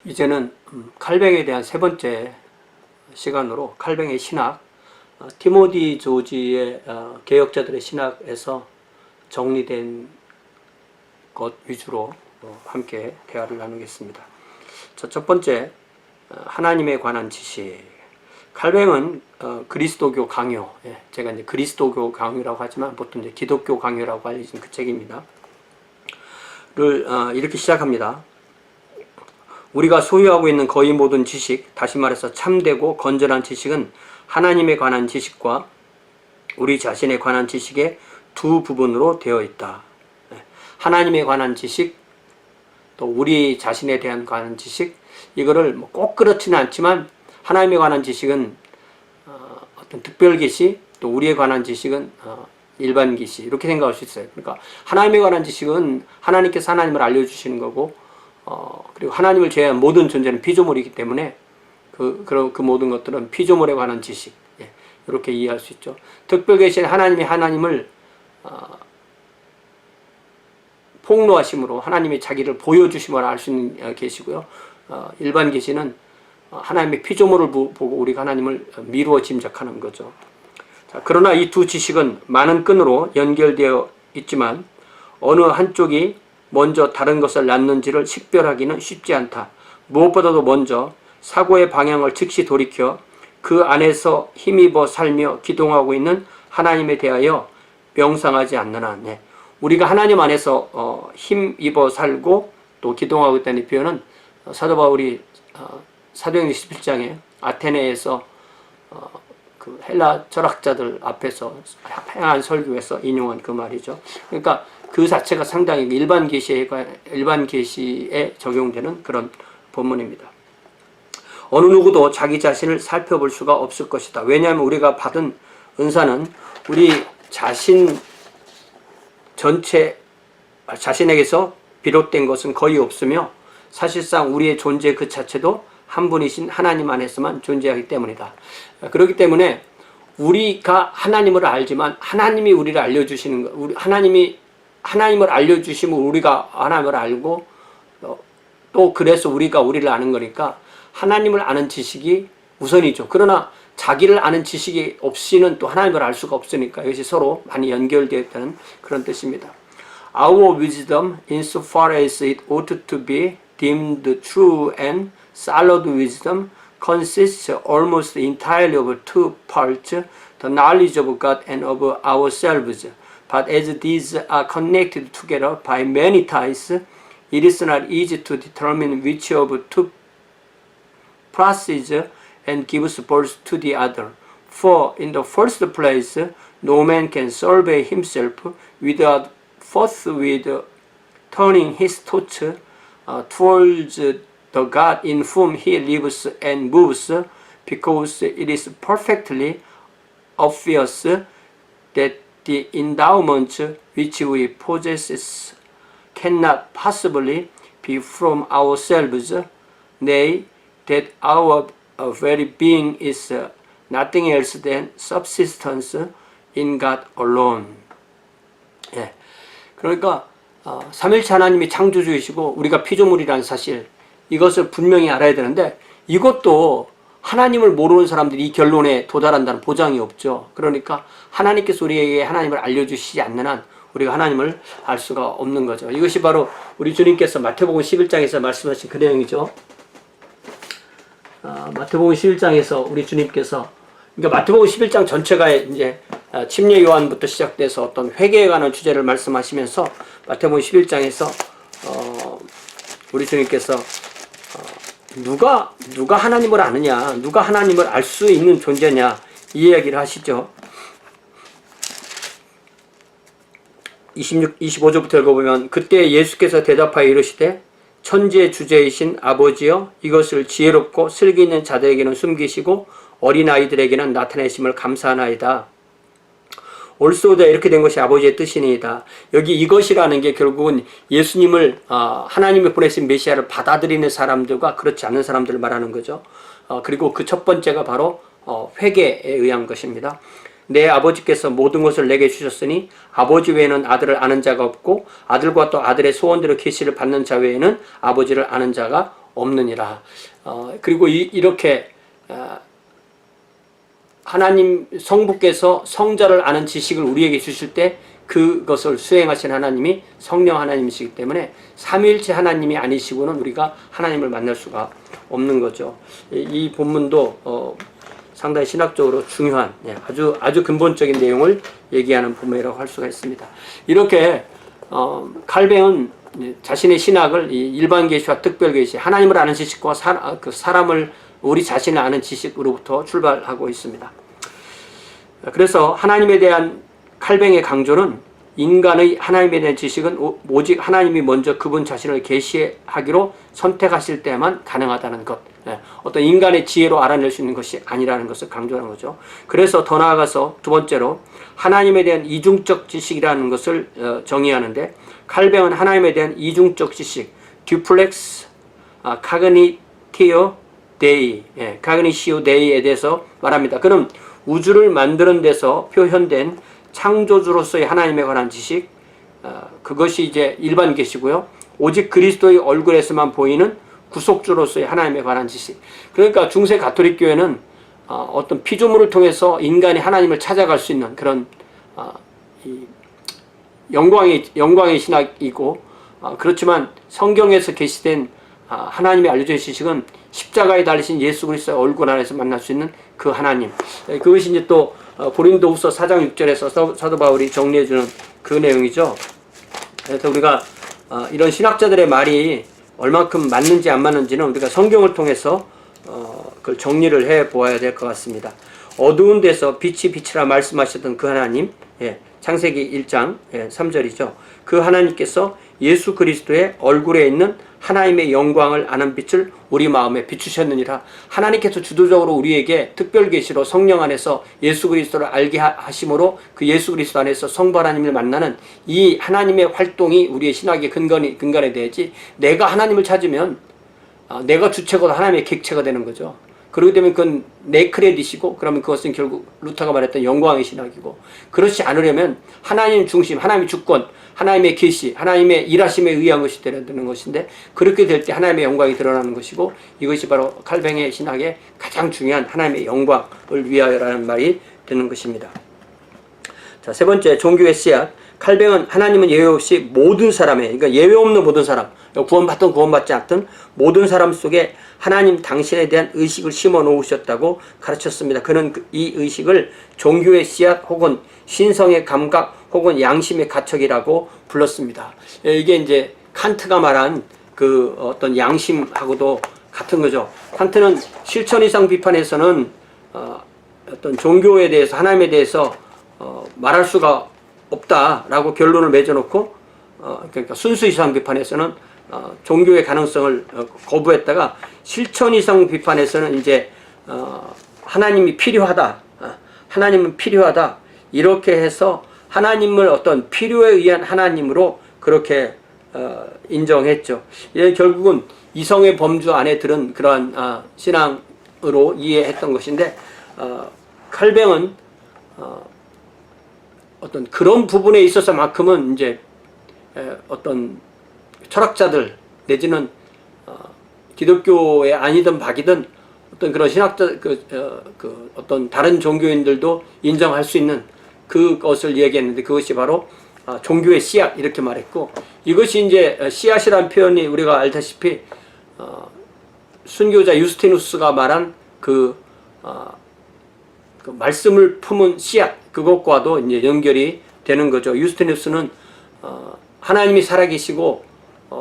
이제는 칼뱅에 대한 세 번째 시간으로 칼뱅의 신학, 티모디 조지의 개혁자들의 신학에서 정리된 것 위주로 함께 대화를 나누겠습니다. 첫 번째, 하나님에 관한 지식. 칼뱅은 그리스도교 강요, 제가 이제 그리스도교 강요라고 하지만 보통 이제 기독교 강요라고 알려진 그 책입니다. 이렇게 시작합니다. 우리가 소유하고 있는 거의 모든 지식, 다시 말해서 참되고 건전한 지식은 하나님에 관한 지식과 우리 자신에 관한 지식의 두 부분으로 되어 있다. 하나님에 관한 지식, 또 우리 자신에 대한 관한 지식, 이거를 꼭 그렇지는 않지만 하나님에 관한 지식은 어떤 특별 계시, 또 우리에 관한 지식은 일반 계시, 이렇게 생각할 수 있어요. 그러니까 하나님에 관한 지식은 하나님께서 하나님을 알려주시는 거고, 그리고 하나님을 제외한 모든 존재는 피조물이기 때문에 그 모든 것들은 피조물에 관한 지식, 이렇게 이해할 수 있죠. 특별 계시는 하나님이 하나님을 폭로하심으로 하나님이 자기를 보여주심으로 알 수 있는 계시고요. 일반 계시는 하나님의 피조물을 보고 우리가 하나님을 미루어 짐작하는 거죠. 자, 그러나 이 두 지식은 많은 끈으로 연결되어 있지만 어느 한쪽이 먼저 다른 것을 낳는지를 식별하기는 쉽지 않다. 무엇보다도 먼저 사고의 방향을 즉시 돌이켜 그 안에서 힘입어 살며 기동하고 있는 하나님에 대하여 명상하지 않는 한, 우리가 하나님 안에서 힘입어 살고 또 기동하고 있다는 표현은 사도 바울이 사도행전 17장에 아테네에서 그 헬라 철학자들 앞에서 행한 설교에서 인용한 그 말이죠. 그러니까 그 자체가 상당히 일반 계시에 적용되는 그런 본문입니다. 어느 누구도 자기 자신을 살펴볼 수가 없을 것이다. 왜냐하면 우리가 받은 은사는 우리 자신 자신에게서 비롯된 것은 거의 없으며 사실상 우리의 존재 그 자체도 한 분이신 하나님 안에서만 존재하기 때문이다. 그렇기 때문에 우리가 하나님을 알지만 하나님이 우리를 알려주시는 것, 하나님을 알려주시면 우리가 하나님을 알고 또 그래서 우리가 우리를 아는 거니까 하나님을 아는 지식이 우선이죠. 그러나 자기를 아는 지식이 없이는 또 하나님을 알 수가 없으니까 이것이 서로 많이 연결되어 있다는 그런 뜻입니다. Our wisdom, insofar as it ought to be deemed true and solid wisdom, consists almost entirely of two parts, the knowledge of God and of ourselves. But as these are connected together by many ties, it is not easy to determine which of two proceeds and gives birth to the other. For in the first place, no man can survey himself without forthwith turning his thoughts towards the God in whom he lives and moves, because it is perfectly obvious that the endowments which we possess cannot possibly be from ourselves, nay, that our very being is nothing else than subsistence in God alone. 그러니까 삼일체 하나님이 창조주이시고 우리가 피조물이라는 사실, 이것을 분명히 알아야 되는데 이것도 하나님을 모르는 사람들이 이 결론에 도달한다는 보장이 없죠. 그러니까 하나님께서 우리에게 하나님을 알려주시지 않는 한 우리가 하나님을 알 수가 없는 거죠. 이것이 바로 우리 주님께서 마태복음 11장에서 말씀하신 그 내용이죠. 마태복음 11장에서 우리 주님께서, 그러니까 마태복음 11장 전체가 이제 침례 요한부터 시작돼서 어떤 회개에 관한 주제를 말씀하시면서 마태복음 11장에서 우리 주님께서 누가 하나님을 아느냐, 누가 하나님을 알 수 있는 존재냐, 이 이야기를 하시죠. 25절부터 읽어보면, 그때 예수께서 대답하여 이르시되 천지의 주제이신 아버지여, 이것을 지혜롭고 슬기 있는 자들에게는 숨기시고 어린아이들에게는 나타내심을 감사하나이다. 옳소이다, 이렇게 된 것이 아버지의 뜻이니이다. 여기 이것이라는 게 결국은 예수님을 하나님이 보내신 메시아를 받아들이는 사람들과 그렇지 않은 사람들을 말하는 거죠. 그리고 그 첫 번째가 바로 회개에 의한 것입니다. 내 아버지께서 모든 것을 내게 주셨으니 아버지 외에는 아들을 아는 자가 없고 아들과 또 아들의 소원대로 계시를 받는 자 외에는 아버지를 아는 자가 없느니라. 그리고 이렇게 하나님 성부께서 성자를 아는 지식을 우리에게 주실 때 그것을 수행하신 하나님이 성령 하나님이시기 때문에 삼위일체 하나님이 아니시고는 우리가 하나님을 만날 수가 없는 거죠. 이 본문도 상당히 신학적으로 중요한 아주 근본적인 내용을 얘기하는 본문이라고 할 수가 있습니다. 이렇게 칼뱅은 자신의 신학을 일반 계시와 특별 계시, 하나님을 아는 지식과 사람을 우리 자신을 아는 지식으로부터 출발하고 있습니다. 그래서 하나님에 대한 칼뱅의 강조는 인간의 하나님에 대한 지식은 오직 하나님이 먼저 그분 자신을 계시하기로 선택하실 때만 가능하다는 것, 어떤 인간의 지혜로 알아낼 수 있는 것이 아니라는 것을 강조하는 거죠. 그래서 더 나아가서 두 번째로 하나님에 대한 이중적 지식이라는 것을 정의하는데, 칼뱅은 하나님에 대한 이중적 지식, 듀플렉스 카그니티오 데이, 카그니시오 데이에 대해서 말합니다. 그는 우주를 만드는 데서 표현된 창조주로서의 하나님에 관한 지식, 그것이 이제 일반 계시고요. 오직 그리스도의 얼굴에서만 보이는 구속주로서의 하나님에 관한 지식. 그러니까 중세 가톨릭 교회는 어떤 피조물을 통해서 인간이 하나님을 찾아갈 수 있는 그런 영광의 신학이고, 그렇지만 성경에서 계시된 하나님의 알려진 지식은 십자가에 달리신 예수 그리스도의 얼굴 안에서 만날 수 있는 그 하나님. 그것이 이제 또 고린도후서 4장 6절에서 사도 바울이 정리해주는 그 내용이죠. 그래서 우리가 이런 신학자들의 말이 얼만큼 맞는지 안 맞는지는 우리가 성경을 통해서 그걸 정리를 해 보아야 될 것 같습니다. 어두운 데서 빛이 빛이라 말씀하셨던 그 하나님, 창세기 1장 3절이죠. 그 하나님께서 예수 그리스도의 얼굴에 있는 하나님의 영광을 아는 빛을 우리 마음에 비추셨느니라. 하나님께서 주도적으로 우리에게 특별 계시로 성령 안에서 예수 그리스도를 알게 하심으로 그 예수 그리스도 안에서 성부 하나님을 만나는 이 하나님의 활동이 우리의 신학의 근간이 되지, 내가 하나님을 찾으면 내가 주체고 하나님의 객체가 되는 거죠. 그렇기 때문에 그건 내 크레딧이고, 그러면 그것은 결국 루터가 말했던 영광의 신학이고, 그렇지 않으려면 하나님 중심, 하나님의 주권, 하나님의 계시, 하나님의 일하심에 의한 것이 되는 것인데, 그렇게 될 때 하나님의 영광이 드러나는 것이고, 이것이 바로 칼뱅의 신학의 가장 중요한 하나님의 영광을 위하여라는 말이 되는 것입니다. 자, 세 번째, 종교의 씨앗. 칼뱅은 하나님은 예외 없이 모든 사람의, 그러니까 예외 없는 모든 사람, 구원받든 구원받지 않든 모든 사람 속에 하나님 당신에 대한 의식을 심어 놓으셨다고 가르쳤습니다. 그는 이 의식을 종교의 씨앗 혹은 신성의 감각 혹은 양심의 가척이라고 불렀습니다. 이게 이제 칸트가 말한 그 어떤 양심하고도 같은 거죠. 칸트는 실천 이상 비판에서는 어떤 종교에 대해서, 하나님에 대해서 말할 수가 없다라고 결론을 맺어놓고, 그러니까 순수 이상 비판에서는 종교의 가능성을 거부했다가, 실천 이상 비판에서는 이제 하나님이 필요하다, 하나님은 필요하다, 이렇게 해서 하나님을 어떤 필요에 의한 하나님으로 그렇게 인정했죠. 이게 결국은 이성의 범주 안에 들은 그러한 신앙으로 이해했던 것인데, 칼뱅은 어떤 그런 부분에 있어서만큼은 이제 어떤 철학자들 내지는 기독교에 아니든 박이든 어떤 그런 신학자 어떤 다른 종교인들도 인정할 수 있는 그것을 얘기했는데, 그것이 바로 종교의 씨앗 이렇게 말했고, 이것이 이제 씨앗이라는 표현이 우리가 알다시피 순교자 유스티누스가 말한 그 말씀을 품은 씨앗, 그것과도 이제 연결이 되는 거죠. 유스티누스는 하나님이 살아계시고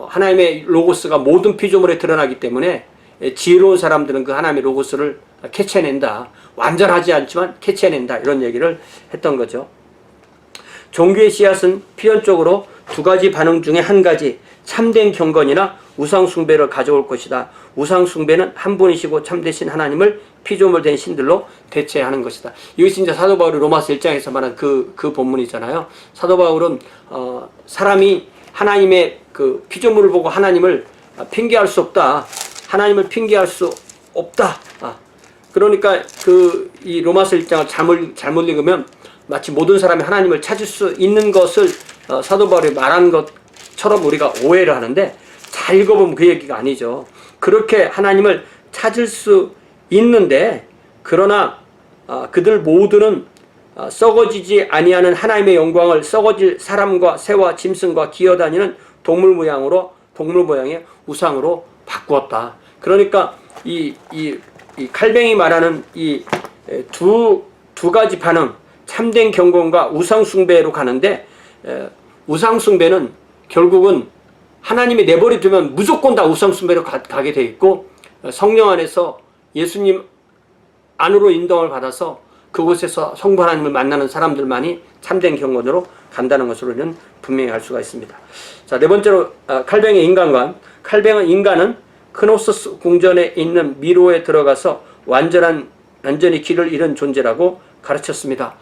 하나님의 로고스가 모든 피조물에 드러나기 때문에 지혜로운 사람들은 그 하나님의 로고스를 캐치해낸다, 완전하지 않지만 캐치해낸다, 이런 얘기를 했던 거죠. 종교의 씨앗은 필연적으로 두 가지 반응 중에 한 가지, 참된 경건이나 우상숭배를 가져올 것이다. 우상숭배는 한 분이시고 참되신 하나님을 피조물 된 신들로 대체하는 것이다. 이것이 이제 사도 바울이 로마서 1장에서 말한 그 본문이잖아요. 사도 바울은 사람이 하나님의 그 피조물을 보고 하나님을 핑계할 수 없다, 하나님을 핑계할 수 없다. 그러니까 이 로마서 1장을 잘못 읽으면 마치 모든 사람이 하나님을 찾을 수 있는 것을 사도 바울이 말한 것처럼 우리가 오해를 하는데, 잘 읽어보면 그 얘기가 아니죠. 그렇게 하나님을 찾을 수 있는데, 그러나 그들 모두는 썩어지지 아니하는 하나님의 영광을 썩어질 사람과 새와 짐승과 기어다니는 동물 모양의 우상으로 바꾸었다. 그러니까 이 칼뱅이 말하는 이 두 가지 반응, 참된 경건과 우상 숭배로 가는데, 우상 숭배는 결국은 하나님이 내버려 두면 무조건 다 우상 숭배로 가게 돼 있고, 성령 안에서 예수님 안으로 인도를 받아서 그곳에서 성부 하나님을 만나는 사람들만이 참된 경건으로 간다는 것으로는 분명히 알 수가 있습니다. 자, 네 번째로 칼뱅의 인간관. 칼뱅은 인간은 크노소스 궁전에 있는 미로에 들어가서 완전히 길을 잃은 존재라고 가르쳤습니다.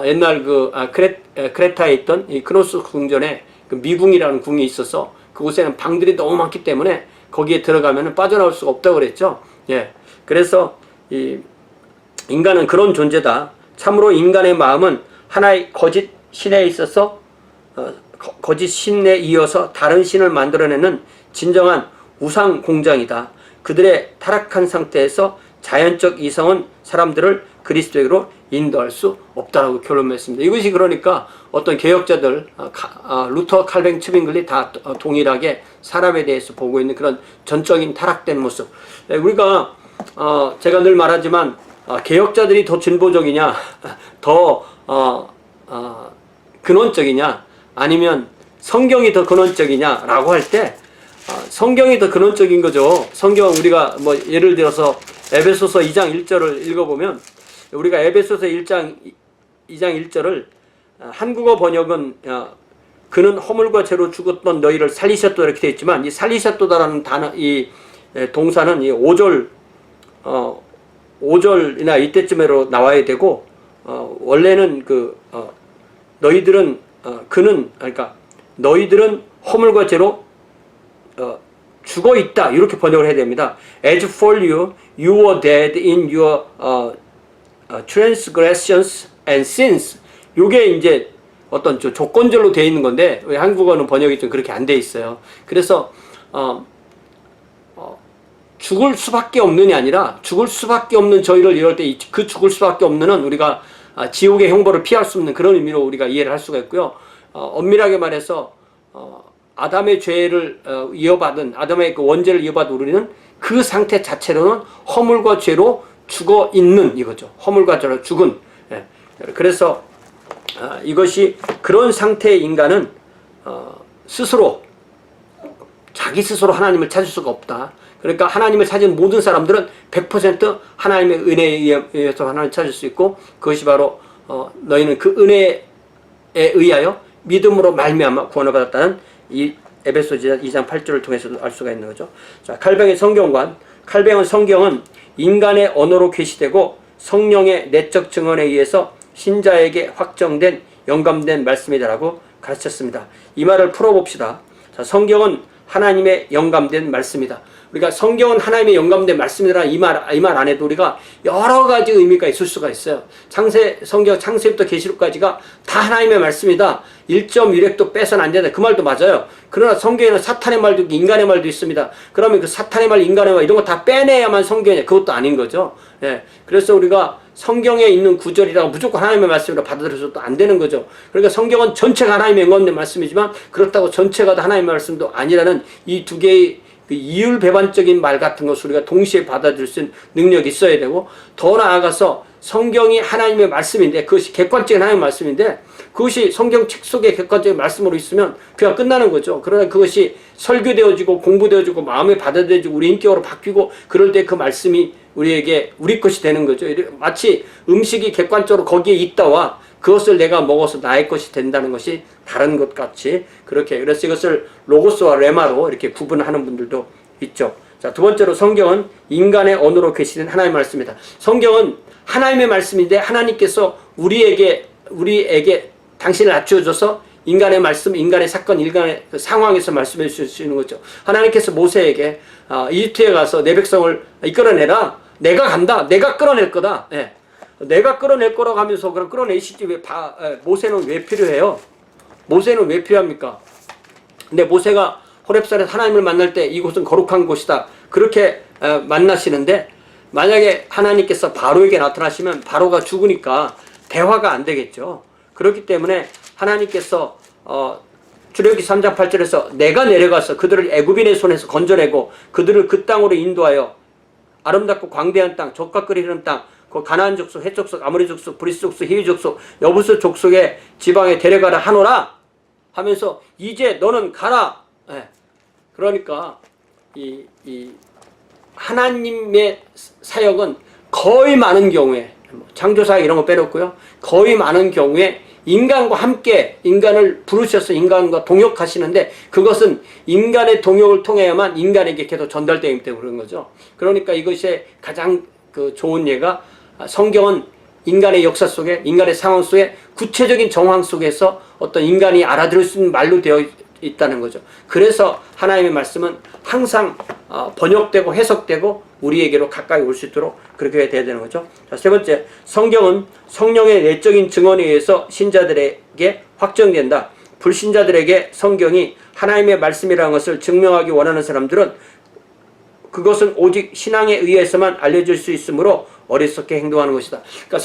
옛날 크레타에 있던 이 크노소스 궁전에 그 미궁이라는 궁이 있어서 그곳에는 방들이 너무 많기 때문에 거기에 들어가면 빠져나올 수가 없다고 그랬죠. 예. 그래서 이 인간은 그런 존재다. 참으로 인간의 마음은 하나의 거짓 신에 있어서 거짓 신에 이어서 다른 신을 만들어내는 진정한 우상 공장이다. 그들의 타락한 상태에서 자연적 이성은 사람들을 그리스도에게로 인도할 수 없다라고 결론냈습니다. 이것이 그러니까 어떤 개혁자들, 루터, 칼뱅, 츠빙글리 다 동일하게 사람에 대해서 보고 있는 그런 전적인 타락된 모습. 우리가 제가 늘 말하지만 개혁자들이 더 진보적이냐, 더 근원적이냐, 아니면 성경이 더 근원적이냐라고 할 때 성경이 더 근원적인 거죠. 성경 우리가 뭐 예를 들어서 에베소서 2장 1절을 읽어보면, 우리가 에베소서 2장 1절을 한국어 번역은 그는 허물과 죄로 죽었던 너희를 살리셨다 이렇게 되어 있지만, 이 살리셨다라는 단어, 이 동사는 이 5절이나 이때쯤으로 나와야 되고, 원래는 너희들은 그러니까 너희들은 허물과 죄로 죽어 있다 이렇게 번역을 해야 됩니다. As for you, you were dead in your transgressions and sins. 요게 이제 어떤 조건절로 되어 있는 건데, 왜 한국어는 번역이 좀 그렇게 안 돼 있어요. 그래서 죽을 수밖에 없는이 아니라, 죽을 수밖에 없는 저희를 이럴 때 그 죽을 수밖에 없는은 우리가 지옥의 형벌을 피할 수 없는 그런 의미로 우리가 이해를 할 수가 있고요. 엄밀하게 말해서 아담의 죄를 이어받은, 아담의 그 원죄를 이어받은 우리는 그 상태 자체로는 허물과 죄로 죽어 있는 이거죠. 허물과 죄로 죽은. 그래서 이것이 그런 상태의 인간은 자기 스스로 하나님을 찾을 수가 없다. 그러니까 하나님을 찾은 모든 사람들은 100% 하나님의 은혜에 의해서 하나님을 찾을 수 있고, 그것이 바로 너희는 그 은혜에 의하여 믿음으로 말미암아 구원을 받았다는 이 에베소서 2장 8절을 통해서도 알 수가 있는 거죠. 자, 칼뱅의 성경관. 칼뱅은 성경은 인간의 언어로 계시되고 성령의 내적 증언에 의해서 신자에게 확정된 영감된 말씀이다라고 가르쳤습니다. 이 말을 풀어봅시다. 자, 성경은 하나님의 영감된 말씀이다. 우리가 성경은 하나님의 영감된 말씀이라는 이 말 안에도 우리가 여러 가지 의미가 있을 수가 있어요. 성경 창세부터 계시록까지가 다 하나님의 말씀이다. 1.1획도 빼서는 안 된다. 그 말도 맞아요. 그러나 성경에는 사탄의 말도 있고 인간의 말도 있습니다. 그러면 그 사탄의 말, 인간의 말 이런 거 다 빼내야만 성경이냐? 그것도 아닌 거죠. 예. 그래서 우리가 성경에 있는 구절이라고 무조건 하나님의 말씀으로 받아들여서도 안 되는 거죠. 그러니까 성경은 전체가 하나님의 영감된 말씀이지만, 그렇다고 전체가 다 하나님의 말씀도 아니라는 이 두 개의 그 이율배반적인 말 같은 것을 우리가 동시에 받아들일 수 있는 능력이 있어야 되고, 더 나아가서 성경이 하나님의 말씀인데, 그것이 객관적인 하나님의 말씀인데, 그것이 성경 책 속에 객관적인 말씀으로 있으면 그냥 끝나는 거죠. 그러나 그것이 설교되어지고 공부되어지고 마음에 받아들여지고 우리 인격으로 바뀌고, 그럴 때 그 말씀이 우리에게 우리 것이 되는 거죠. 마치 음식이 객관적으로 거기에 있다와 그것을 내가 먹어서 나의 것이 된다는 것이 다른 것 같이, 그렇게, 그래서 이것을 로고스와 레마로 이렇게 구분하는 분들도 있죠. 자, 두 번째로 성경은 인간의 언어로 계시된 하나님의 말씀이다. 성경은 하나님의 말씀인데, 하나님께서 우리에게 당신을 낮춰줘서 인간의 말씀, 인간의 사건, 인간의 상황에서 말씀해 주실 수 있는 거죠. 하나님께서 모세에게 이집트에 가서 내 백성을 이끌어내라. 내가 간다. 내가 끌어낼 거다. 예. 내가 끌어낼 거라고 하면서 그럼 끌어내시지 모세는 왜 필요해요? 모세는 왜 필요합니까? 근데 모세가 호렙산에서 하나님을 만날 때 이곳은 거룩한 곳이다. 그렇게 만나시는데 만약에 하나님께서 바로에게 나타나시면 바로가 죽으니까 대화가 안 되겠죠. 그렇기 때문에 하나님께서 출애굽기 3장 8절에서 내가 내려가서 그들을 애굽인의 손에서 건져내고 그들을 그 땅으로 인도하여 아름답고 광대한 땅, 젖과 꿀이 흐르는 땅, 그 가나안 족속, 헷 족속, 아모리 족속, 브리스 족속, 히위 족속, 여부스 족속의 지방에 데려가라 하노라 하면서 이제 너는 가라. 그러니까 이 하나님의 사역은 거의 많은 경우에 창조사역 이런 거 빼놓고요. 거의 많은 경우에 인간과 함께 인간을 부르셔서 인간과 동역하시는데 그것은 인간의 동역을 통해야만 인간에게 계속 전달되기 때문에 그런 거죠. 그러니까 이것이 가장 좋은 예가 성경은 인간의 역사 속에 인간의 상황 속에 구체적인 정황 속에서 어떤 인간이 알아들을 수 있는 말로 되어 있다는 거죠. 그래서 하나님의 말씀은 항상 번역되고 해석되고 우리에게로 가까이 올 수 있도록 그렇게 돼야 되는 거죠. 자, 세 번째, 성경은 성령의 내적인 증언에 의해서 신자들에게 확정된다. 불신자들에게 성경이 하나님의 말씀이라는 것을 증명하기 원하는 사람들은 그것은 오직 신앙에 의해서만 알려질 수 있으므로 어리석게 행동하는 것이다. 그러니까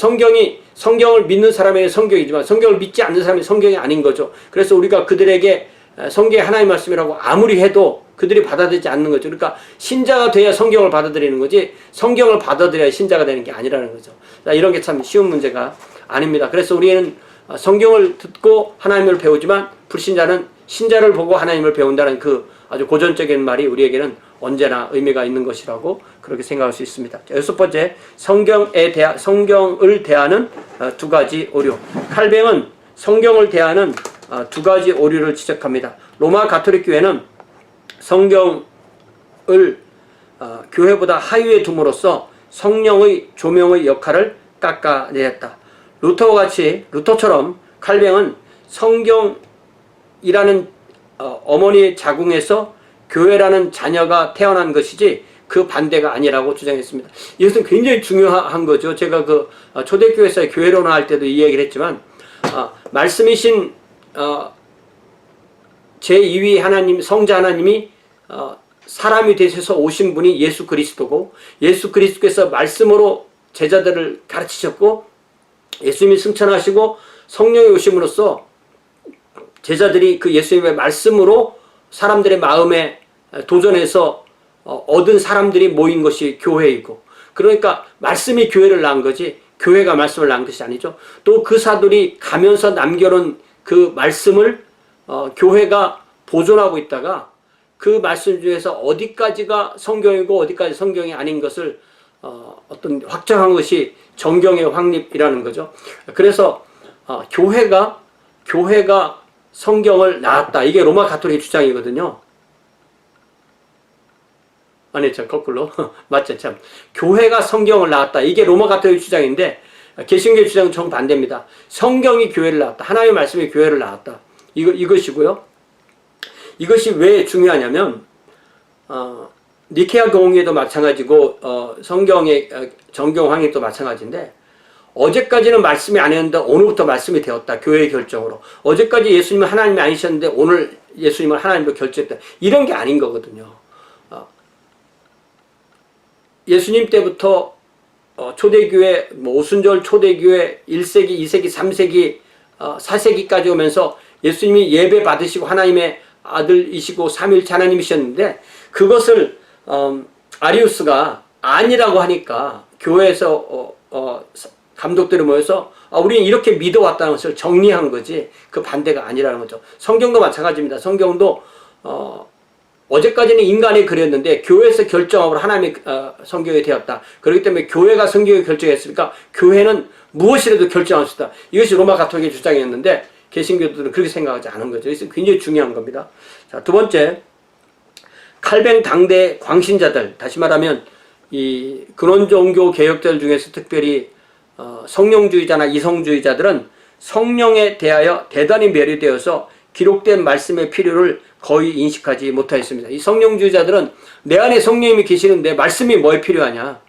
성경을 믿는 사람에게 성경이지만 성경을 믿지 않는 사람이 성경이 아닌 거죠. 그래서 우리가 그들에게 성경이 하나님의 말씀이라고 아무리 해도 그들이 받아들이지 않는 거죠. 그러니까 신자가 돼야 성경을 받아들이는 거지 성경을 받아들여야 신자가 되는 게 아니라는 거죠. 이런 게 참 쉬운 문제가 아닙니다. 그래서 우리는 성경을 듣고 하나님을 배우지만 불신자는 신자를 보고 하나님을 배운다는 그 아주 고전적인 말이 우리에게는 언제나 의미가 있는 것이라고 그렇게 생각할 수 있습니다. 자, 여섯 번째, 성경을 대하는 두 가지 오류. 칼뱅은 성경을 대하는 두 가지 오류를 지적합니다. 로마 가톨릭 교회는 성경을 교회보다 하위에 둠으로써 성령의 조명의 역할을 깎아내렸다. 루터처럼 칼뱅은 성경이라는 어머니의 자궁에서 교회라는 자녀가 태어난 것이지 그 반대가 아니라고 주장했습니다. 이것은 굉장히 중요한 거죠. 제가 초대교회에서 교회론을 할 때도 이 얘기를 했지만 말씀이신 제2위 하나님, 성자 하나님이 사람이 되셔서 오신 분이 예수 그리스도고 예수 그리스도께서 말씀으로 제자들을 가르치셨고 예수님이 승천하시고 성령이 오심으로써 제자들이 그 예수님의 말씀으로 사람들의 마음에 도전해서 얻은 사람들이 모인 것이 교회이고 그러니까 말씀이 교회를 낳은 거지 교회가 말씀을 낳은 것이 아니죠. 또 그 사도들이 가면서 남겨놓은 그 말씀을 교회가 보존하고 있다가 그 말씀 중에서 어디까지가 성경이고 어디까지 성경이 아닌 것을 어떤 확정한 것이 정경의 확립이라는 거죠. 그래서 교회가 성경을 낳았다. 이게 로마 가톨릭 주장이거든요. 아니, 참, 거꾸로. 맞죠, 참. 교회가 성경을 낳았다. 이게 로마 가톨릭 주장인데, 개신교의 주장은 정반대입니다. 성경이 교회를 낳았다. 하나님의 말씀이 교회를 낳았다. 이것이고요. 이것이 왜 중요하냐면, 니케아 공의회도 마찬가지고, 성경의 정경 확립도 마찬가지인데, 어제까지는 말씀이 아니었는데 오늘부터 말씀이 되었다. 교회의 결정으로. 어제까지 예수님은 하나님이 아니셨는데 오늘 예수님을 하나님으로 결정했다. 이런 게 아닌 거거든요. 예수님 때부터 초대교회, 오순절 초대교회 1세기, 2세기, 3세기, 4세기까지 오면서 예수님이 예배 받으시고 하나님의 아들이시고 삼위일체 하나님이셨는데 그것을 아리우스가 아니라고 하니까 교회에서 감독들이 모여서 우리는 이렇게 믿어왔다는 것을 정리한 거지 그 반대가 아니라는 거죠. 성경도 마찬가지입니다. 성경도 어제까지는 인간이 그렸는데 교회에서 결정하고 하나님의 성경이 되었다. 그렇기 때문에 교회가 성경을 결정했으니까 교회는 무엇이라도 결정할 수 있다. 이것이 로마 가톨릭의 주장이었는데 개신교들은 그렇게 생각하지 않은 거죠. 그래서 굉장히 중요한 겁니다. 자, 두 번째, 칼뱅 당대 광신자들, 다시 말하면 이 근원종교 개혁자들 중에서 특별히 성령주의자나 이성주의자들은 성령에 대하여 대단히 매료되어서 기록된 말씀의 필요를 거의 인식하지 못하였습니다. 이 성령주의자들은 내 안에 성령님이 계시는데 말씀이 뭐에 필요하냐?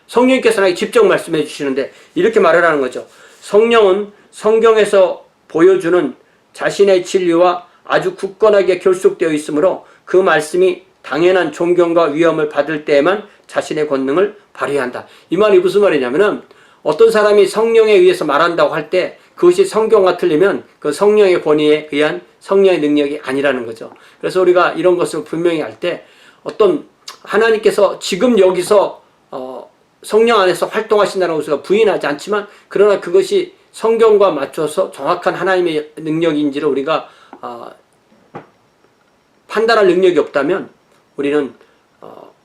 성령님께서 나에게 직접 말씀해 주시는데 이렇게 말하라는 거죠. 성령은 성경에서 보여주는 자신의 진리와 아주 굳건하게 결속되어 있으므로 그 말씀이 당연한 존경과 위엄을 받을 때에만 자신의 권능을 발휘해야 한다. 이 말이 무슨 말이냐면은 어떤 사람이 성령에 의해서 말한다고 할 때 그것이 성경과 틀리면 그 성령의 권위에 의한 성령의 능력이 아니라는 거죠. 그래서 우리가 이런 것을 분명히 할 때 어떤 하나님께서 지금 여기서 성령 안에서 활동하신다는 것을 부인하지 않지만 그러나 그것이 성경과 맞춰서 정확한 하나님의 능력인지를 우리가 판단할 능력이 없다면 우리는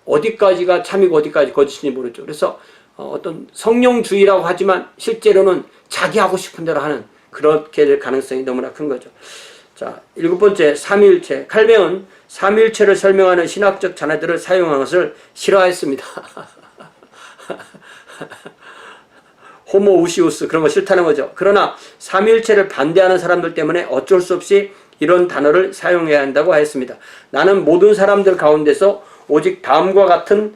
어디까지가 참이고 어디까지 거짓인지 모르죠. 그래서 어떤 성령주의라고 하지만 실제로는 자기 하고 싶은 대로 하는 그렇게 될 가능성이 너무나 큰 거죠. 자, 7번째, 삼위일체. 칼뱅은 삼위일체를 설명하는 신학적 자료들을 사용한 것을 싫어했습니다. 호모우시우스 그런 거 싫다는 거죠. 그러나 삼위일체를 반대하는 사람들 때문에 어쩔 수 없이 이런 단어를 사용해야 한다고 하였습니다. 나는 모든 사람들 가운데서 오직 다음과 같은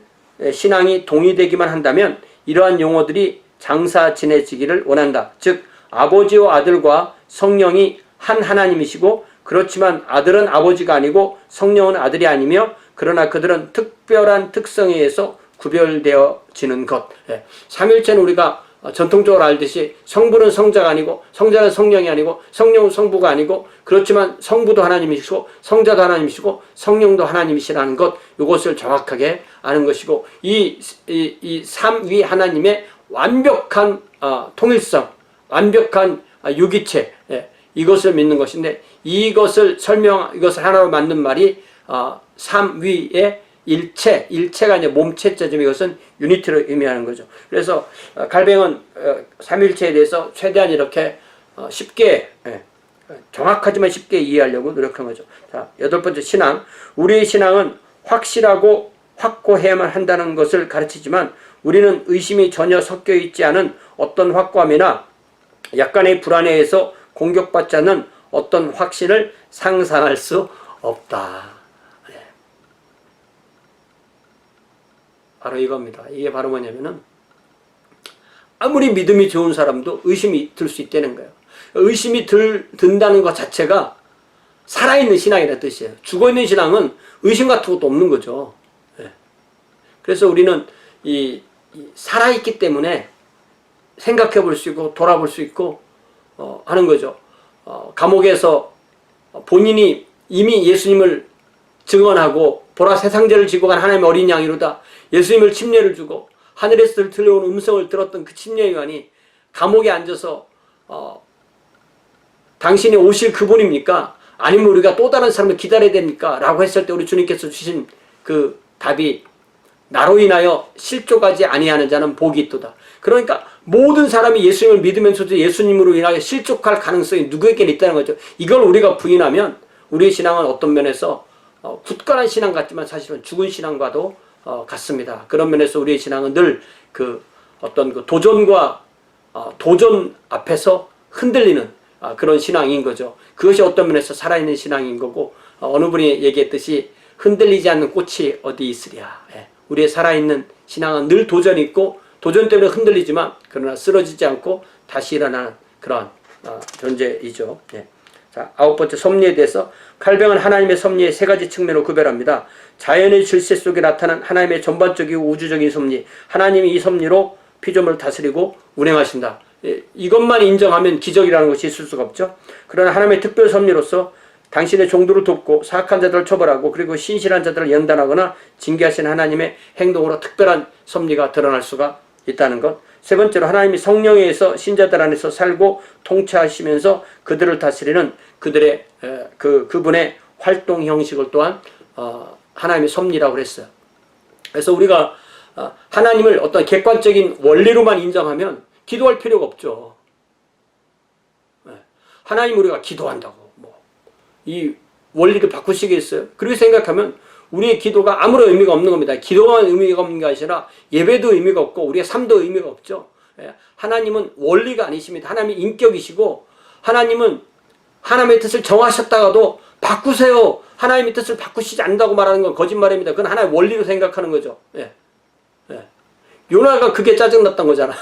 신앙이 동의되기만 한다면 이러한 용어들이 장사 지내지기를 원한다. 즉 아버지와 아들과 성령이 한 하나님이시고 그렇지만 아들은 아버지가 아니고 성령은 아들이 아니며 그러나 그들은 특별한 특성에 의해서 구별되어지는 것. 삼위일체는 우리가 전통적으로 알듯이 성부는 성자가 아니고 성자는 성령이 아니고 성령은 성부가 아니고 그렇지만 성부도 하나님이시고 성자도 하나님이시고 성령도 하나님이시라는 것, 이것을 정확하게 아는 것이고 이 삼위 하나님의 완벽한 통일성, 완벽한 유기체, 이것을 믿는 것인데 이것을 하나로 만든 말이 삼위의 일체가 이제 몸체자점, 이것은 유니티를 의미하는 거죠. 그래서 칼뱅은 삼일체에 대해서 최대한 이렇게 쉽게, 정확하지만 쉽게 이해하려고 노력한 거죠. 자, 8번째, 신앙. 우리의 신앙은 확실하고 확고해야만 한다는 것을 가르치지만 우리는 의심이 전혀 섞여 있지 않은 어떤 확고함이나 약간의 불안에 의해서 공격받지 않는 어떤 확신을 상상할 수 없다. 바로 이겁니다. 이게 바로 뭐냐면은 아무리 믿음이 좋은 사람도 의심이 들 수 있다는 거예요. 의심이 든다는 것 자체가 살아있는 신앙이라는 뜻이에요. 죽어있는 신앙은 의심 같은 것도 없는 거죠. 그래서 우리는 살아있기 때문에 생각해 볼 수 있고 돌아볼 수 있고 하는 거죠. 감옥에서 본인이 이미 예수님을 증언하고 보라 세상죄를 지고 간 하나님의 어린 양이로다 예수님을 침례를 주고 하늘에서 들려오는 음성을 들었던 그 침례요한이 감옥에 앉아서 당신이 오실 그분입니까? 아니면 우리가 또 다른 사람을 기다려야 됩니까? 라고 했을 때 우리 주님께서 주신 그 답이 나로 인하여 실족하지 아니하는 자는 복이 있도다. 그러니까 모든 사람이 예수님을 믿으면서도 예수님으로 인하여 실족할 가능성이 누구에게는 있다는 거죠. 이걸 우리가 부인하면 우리의 신앙은 어떤 면에서 굳건한 신앙 같지만 사실은 죽은 신앙과도 같습니다. 그런 면에서 우리의 신앙은 늘 어떤 도전과 도전 앞에서 흔들리는 그런 신앙인 거죠. 그것이 어떤 면에서 살아있는 신앙인 거고 어느 분이 얘기했듯이 흔들리지 않는 꽃이 어디 있으랴. 우리의 살아있는 신앙은 늘 도전이 있고 도전 때문에 흔들리지만 그러나 쓰러지지 않고 다시 일어나는 그런 존재이죠. 자, 9번째, 섭리에 대해서 칼뱅은 하나님의 섭리의 세 가지 측면을 구별합니다. 자연의 질서 속에 나타난 하나님의 전반적이고 우주적인 섭리, 하나님이 이 섭리로 피조물을 다스리고 운행하신다. 이것만 인정하면 기적이라는 것이 있을 수가 없죠. 그러나 하나님의 특별 섭리로서 당신의 종들을 돕고 사악한 자들을 처벌하고 그리고 신실한 자들을 연단하거나 징계하신 하나님의 행동으로 특별한 섭리가 드러날 수가 있다는 것. 세 번째로 하나님이 성령에 의해서 신자들 안에서 살고 통치하시면서 그들을 다스리는 그들의 그분의 활동 형식을 또한 하나님의 섭리라고 그랬어요. 그래서 우리가 하나님을 어떤 객관적인 원리로만 인정하면 기도할 필요가 없죠. 하나님 우리가 기도한다고 이 원리를 바꾸시겠어요? 그렇게 생각하면 우리의 기도가 아무런 의미가 없는 겁니다. 기도만 의미가 없는 게 아니라 예배도 의미가 없고 우리의 삶도 의미가 없죠. 하나님은 원리가 아니십니다. 하나님이 인격이시고 하나님은 하나님의 뜻을 정하셨다가도 바꾸세요. 하나님의 뜻을 바꾸시지 않는다고 말하는 건 거짓말입니다. 그건 하나의 원리로 생각하는 거죠. 요나가 그게 짜증났던 거잖아요.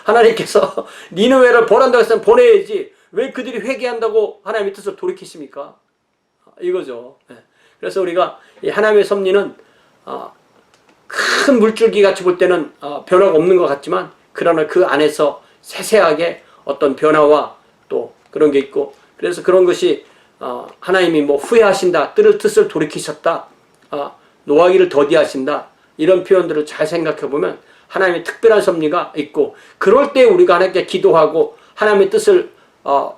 하나님께서 니느웨를 벌한다고 했으면 보내야지 왜 그들이 회개한다고 하나님의 뜻을 돌이키십니까? 이거죠. 그래서 우리가 이 하나님의 섭리는 큰 물줄기 같이 볼 때는 변화가 없는 것 같지만, 그러나 그 안에서 세세하게 어떤 변화와 또 그런 게 있고, 그래서 그런 것이 하나님이 뭐 후회하신다, 뜻을 돌이키셨다, 노하기를 더디하신다, 이런 표현들을 잘 생각해 보면 하나님의 특별한 섭리가 있고, 그럴 때 우리가 하나님께 기도하고 하나님의 뜻을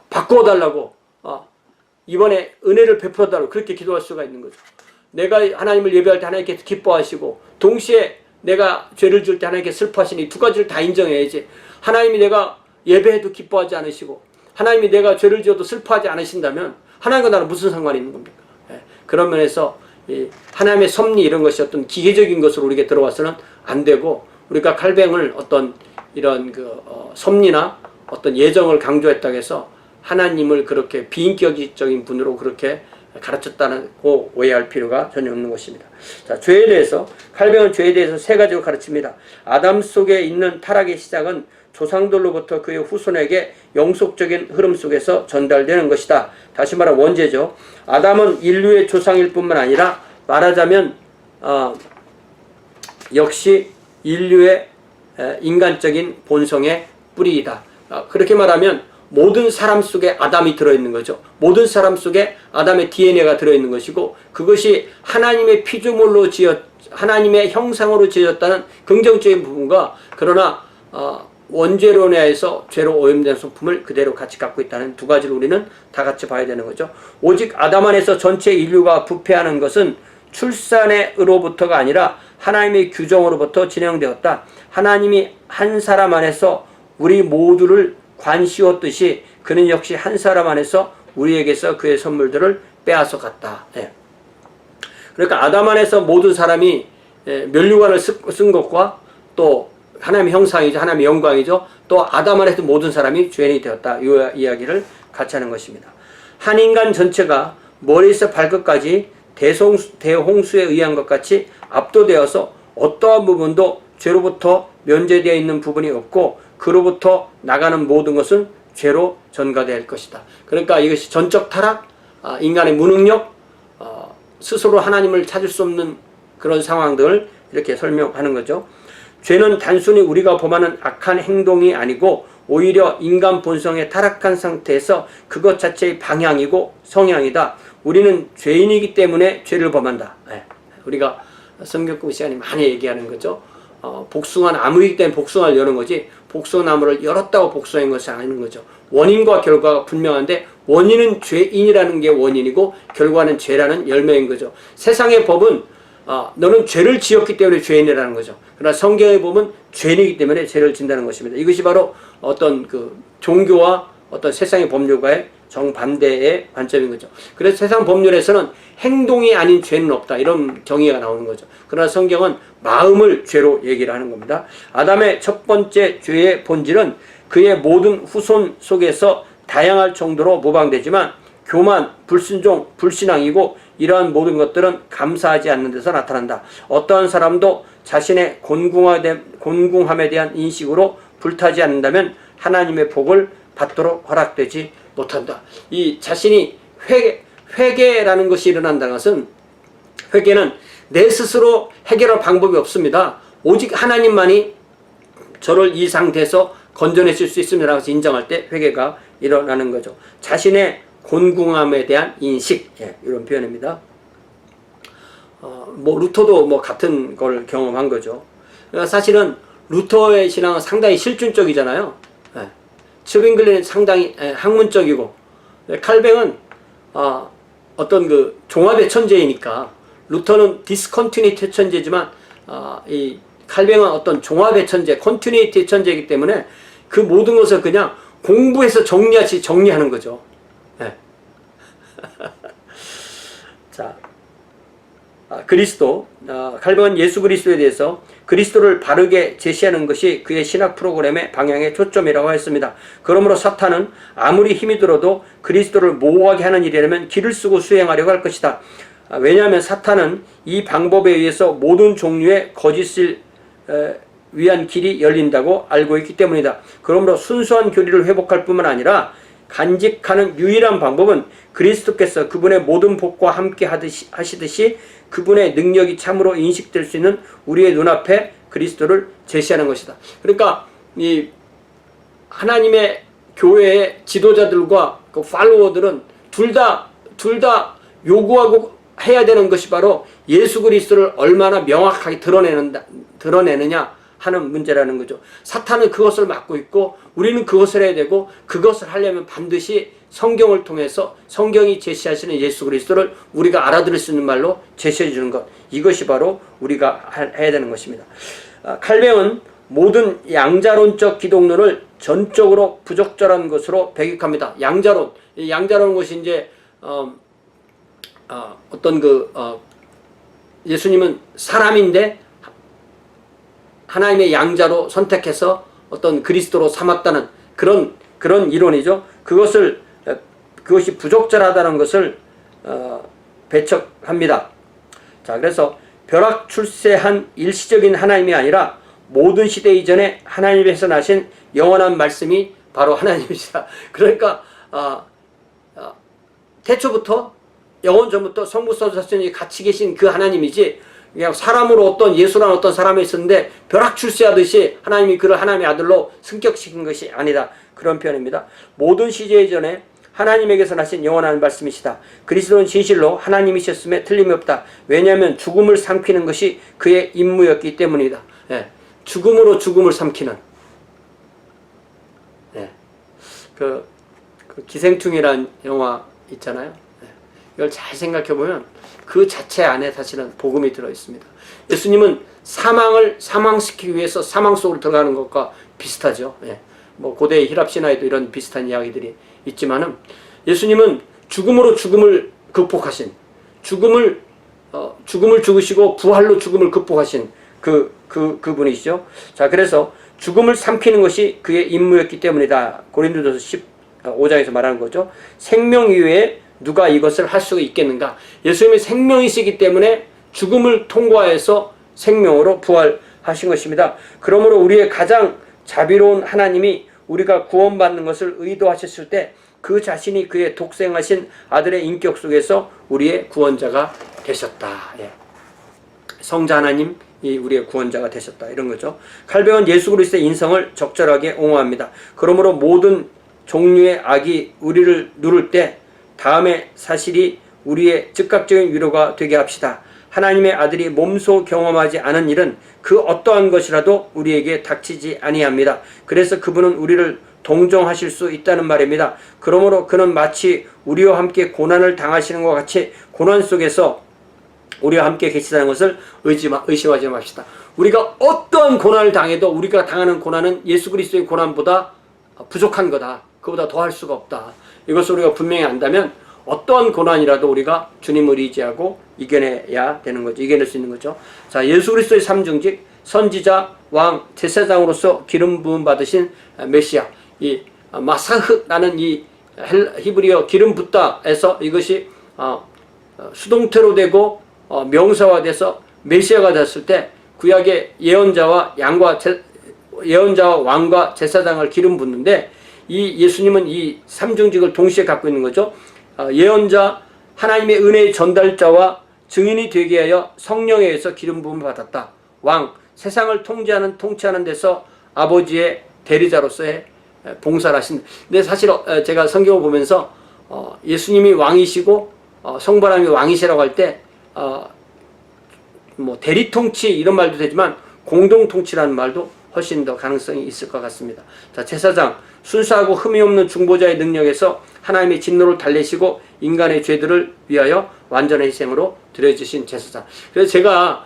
바꾸어 달라고, 이번에 은혜를 베풀어 달라고 그렇게 기도할 수가 있는 거죠. 내가 하나님을 예배할 때 하나님께서 기뻐하시고, 동시에 내가 죄를 지을 때 하나님께 슬퍼하시니, 두 가지를 다 인정해야지. 하나님이 내가 예배해도 기뻐하지 않으시고, 하나님이 내가 죄를 지어도 슬퍼하지 않으신다면 하나님과 나는 무슨 상관이 있는 겁니까? 그런 면에서 이 하나님의 섭리, 이런 것이 어떤 기계적인 것으로 우리에게 들어와서는 안 되고, 우리가 칼뱅을 어떤 이런 섭리나 어떤 예정을 강조했다고 해서 하나님을 그렇게 비인격적인 분으로 그렇게 가르쳤다고 오해할 필요가 전혀 없는 것입니다. 자, 죄에 대해서, 칼뱅은 죄에 대해서 세 가지로 가르칩니다. 아담 속에 있는 타락의 시작은 조상들로부터 그의 후손에게 영속적인 흐름 속에서 전달되는 것이다. 다시 말하면 원죄죠. 아담은 인류의 조상일 뿐만 아니라 말하자면 역시 인류의 인간적인 본성의 뿌리이다. 그렇게 말하면 모든 사람 속에 아담이 들어있는 거죠. 모든 사람 속에 아담의 DNA가 들어있는 것이고, 그것이 하나님의 피조물로 하나님의 형상으로 지어졌다는 긍정적인 부분과, 그러나 원죄론에 의해서 죄로 오염된 성품을 그대로 같이 갖고 있다는 두 가지를 우리는 다 같이 봐야 되는 거죠. 오직 아담 안에서 전체 인류가 부패하는 것은 출산으로부터가 아니라 하나님의 규정으로부터 진행되었다. 하나님이 한 사람 안에서 우리 모두를 관씌웠듯이 그는 역시 한 사람 안에서 우리에게서 그의 선물들을 빼앗아 갔다. 그러니까 아담 안에서 모든 사람이 면류관을 쓴 것과, 또 하나님의 형상이죠, 하나님의 영광이죠, 또 아담 안에서 모든 사람이 죄인이 되었다, 이 이야기를 같이 하는 것입니다. 한 인간 전체가 머리에서 발끝까지 대홍수에 의한 것 같이 압도되어서 어떠한 부분도 죄로부터 면제되어 있는 부분이 없고, 그로부터 나가는 모든 것은 죄로 전가될 것이다. 그러니까 이것이 전적 타락, 인간의 무능력, 스스로 하나님을 찾을 수 없는 그런 상황들을 이렇게 설명하는 거죠. 죄는 단순히 우리가 범하는 악한 행동이 아니고 오히려 인간 본성의 타락한 상태에서 그것 자체의 방향이고 성향이다. 우리는 죄인이기 때문에 죄를 범한다. 우리가 성경 시간에 많이 얘기하는 거죠. 복숭아 나무이기 때문에 복숭아를 여는 거지, 복숭아 나무를 열었다고 복숭아인 것이 아닌 거죠. 원인과 결과가 분명한데, 원인은 죄인이라는 게 원인이고 결과는 죄라는 열매인 거죠. 세상의 법은 너는 죄를 지었기 때문에 죄인이라는 거죠. 그러나 성경의 법은 죄인이기 때문에 죄를 진다는 것입니다. 이것이 바로 어떤 종교와 어떤 세상의 법률과의 정반대의 관점인 거죠. 그래서 세상 법률에서는 행동이 아닌 죄는 없다, 이런 정의가 나오는 거죠. 그러나 성경은 마음을 죄로 얘기를 하는 겁니다. 아담의 첫 번째 죄의 본질은 그의 모든 후손 속에서 다양할 정도로 모방되지만 교만, 불순종, 불신앙이고, 이러한 모든 것들은 감사하지 않는 데서 나타난다. 어떠한 사람도 자신의 곤궁함에 대한 인식으로 불타지 않는다면 하나님의 복을 받도록 허락되지 못한다. 이 자신이 회개라는 것이 일어난다는 것은, 회개는 내 스스로 해결할 방법이 없습니다. 오직 하나님만이 저를 이 상태에서 건져내실 수 있습니다. 라고 인정할 때 회개가 일어나는 거죠. 자신의 곤궁함에 대한 인식, 이런 표현입니다. 루터도 같은 걸 경험한 거죠. 그러니까 사실은 루터의 신앙은 상당히 실존적이잖아요. 츠윙글리는 상당히 학문적이고, 칼뱅은 어떤 종합의 천재이니까, 루터는 디스컨티니티 천재지만 이 칼뱅은 어떤 종합의 천재, 컨티니티 천재이기 때문에 그 모든 것을 그냥 공부해서 정리하는 거죠. 자, 그리스도, 칼뱅은 예수 그리스도에 대해서 그리스도를 바르게 제시하는 것이 그의 신학 프로그램의 방향의 초점이라고 했습니다. 그러므로 사탄은 아무리 힘이 들어도 그리스도를 모호하게 하는 일이라면 길을 쓰고 수행하려고 할 것이다. 왜냐하면 사탄은 이 방법에 의해서 모든 종류의 거짓을 위한 길이 열린다고 알고 있기 때문이다. 그러므로 순수한 교리를 회복할 뿐만 아니라 간직하는 유일한 방법은 그리스도께서 그분의 모든 복과 함께 하시듯이 그분의 능력이 참으로 인식될 수 있는 우리의 눈앞에 그리스도를 제시하는 것이다. 그러니까 이 하나님의 교회의 지도자들과 그 팔로워들은 둘 다 요구하고 해야 되는 것이 바로 예수 그리스도를 얼마나 명확하게 드러내느냐 하는 문제라는 거죠. 사탄은 그것을 막고 있고 우리는 그것을 해야 되고, 그것을 하려면 반드시 성경을 통해서 성경이 제시하시는 예수 그리스도를 우리가 알아들을 수 있는 말로 제시해 주는 것, 이것이 바로 우리가 해야 되는 것입니다. 칼뱅은 모든 양자론적 기독론을 전적으로 부적절한 것으로 배격합니다. 양자론, 이 양자론은 것이 이제 예수님은 사람인데 하나님의 양자로 선택해서 어떤 그리스도로 삼았다는 그런 이론이죠. 그것이 부적절하다는 것을 배척합니다. 자, 그래서 벼락 출세한 일시적인 하나님이 아니라 모든 시대 이전에 하나님께서 나신 영원한 말씀이 바로 하나님이시다. 그러니까 태초부터 영원 전부터 성부서자신이 같이 계신 그 하나님이지, 그냥 사람으로 어떤 예수라는 어떤 사람이 있었는데 벼락 출세하듯이 하나님이 그를 하나님의 아들로 승격시킨 것이 아니다. 그런 표현입니다. 모든 시제 이전에 하나님에게서 나신 영원한 말씀이시다. 그리스도는 진실로 하나님이셨음에 틀림이 없다. 왜냐하면 죽음을 삼키는 것이 그의 임무였기 때문이다. 예. 죽음으로 죽음을 삼키는. 예. 그 기생충이란 영화 있잖아요. 예. 이걸 잘 생각해 보면 그 자체 안에 사실은 복음이 들어 있습니다. 예수님은 사망을 사망시키기 위해서 사망 속으로 들어가는 것과 비슷하죠. 예. 뭐 고대 히랍 신화에도 이런 비슷한 이야기들이 있지만은, 예수님은 죽음으로 죽음을 극복하신, 죽음을 죽으시고 부활로 죽음을 극복하신 그분이시죠. 자, 그래서 죽음을 삼키는 것이 그의 임무였기 때문이다. 고린도전서 15장에서 말하는 거죠. 생명 이외에 누가 이것을 할 수가 있겠는가? 예수님이 생명이시기 때문에 죽음을 통과해서 생명으로 부활하신 것입니다. 그러므로 우리의 가장 자비로운 하나님이 우리가 구원받는 것을 의도하셨을 때 그 자신이 그의 독생하신 아들의 인격 속에서 우리의 구원자가 되셨다. 예. 성자 하나님이 우리의 구원자가 되셨다. 이런 거죠. 칼뱅은 예수 그리스도의 인성을 적절하게 옹호합니다. 그러므로 모든 종류의 악이 우리를 누를 때 다음의 사실이 우리의 즉각적인 위로가 되게 합시다. 하나님의 아들이 몸소 경험하지 않은 일은 그 어떠한 것이라도 우리에게 닥치지 아니합니다. 그래서 그분은 우리를 동정하실 수 있다는 말입니다. 그러므로 그는 마치 우리와 함께 고난을 당하시는 것 같이 고난 속에서 우리와 함께 계시다는 것을 의심하지 맙시다. 우리가 어떠한 고난을 당해도 우리가 당하는 고난은 예수 그리스도의 고난보다 부족한 거다. 그보다 더할 수가 없다. 이것을 우리가 분명히 안다면 어떠한 고난이라도 우리가 주님을 의지하고 이겨내야 되는 거죠. 이겨낼 수 있는 거죠. 자, 예수 그리스도의 삼중직, 선지자, 왕, 제사장으로서 기름 부음 받으신 메시아, 이 마사흐라는 이 히브리어 기름 붓다에서 이것이 수동태로 되고 명사화돼서 메시아가 됐을 때 구약의 예언자와 왕과 제사장을 기름 붓는데, 이 예수님은 이 삼중직을 동시에 갖고 있는 거죠. 예언자, 하나님의 은혜의 전달자와 증인이 되게 하여 성령에 의해서 기름 부음을 받았다. 왕, 세상을 통치하는 데서 아버지의 대리자로서의 봉사를 하신. 근데 사실 제가 성경을 보면서 예수님이 왕이시고 성바람이 왕이시라고 할 때 뭐 대리통치 이런 말도 되지만 공동통치라는 말도 훨씬 더 가능성이 있을 것 같습니다. 자, 제사장, 순수하고 흠이 없는 중보자의 능력에서 하나님의 진노를 달래시고 인간의 죄들을 위하여 완전한 희생으로 드려주신 제사장. 그래서 제가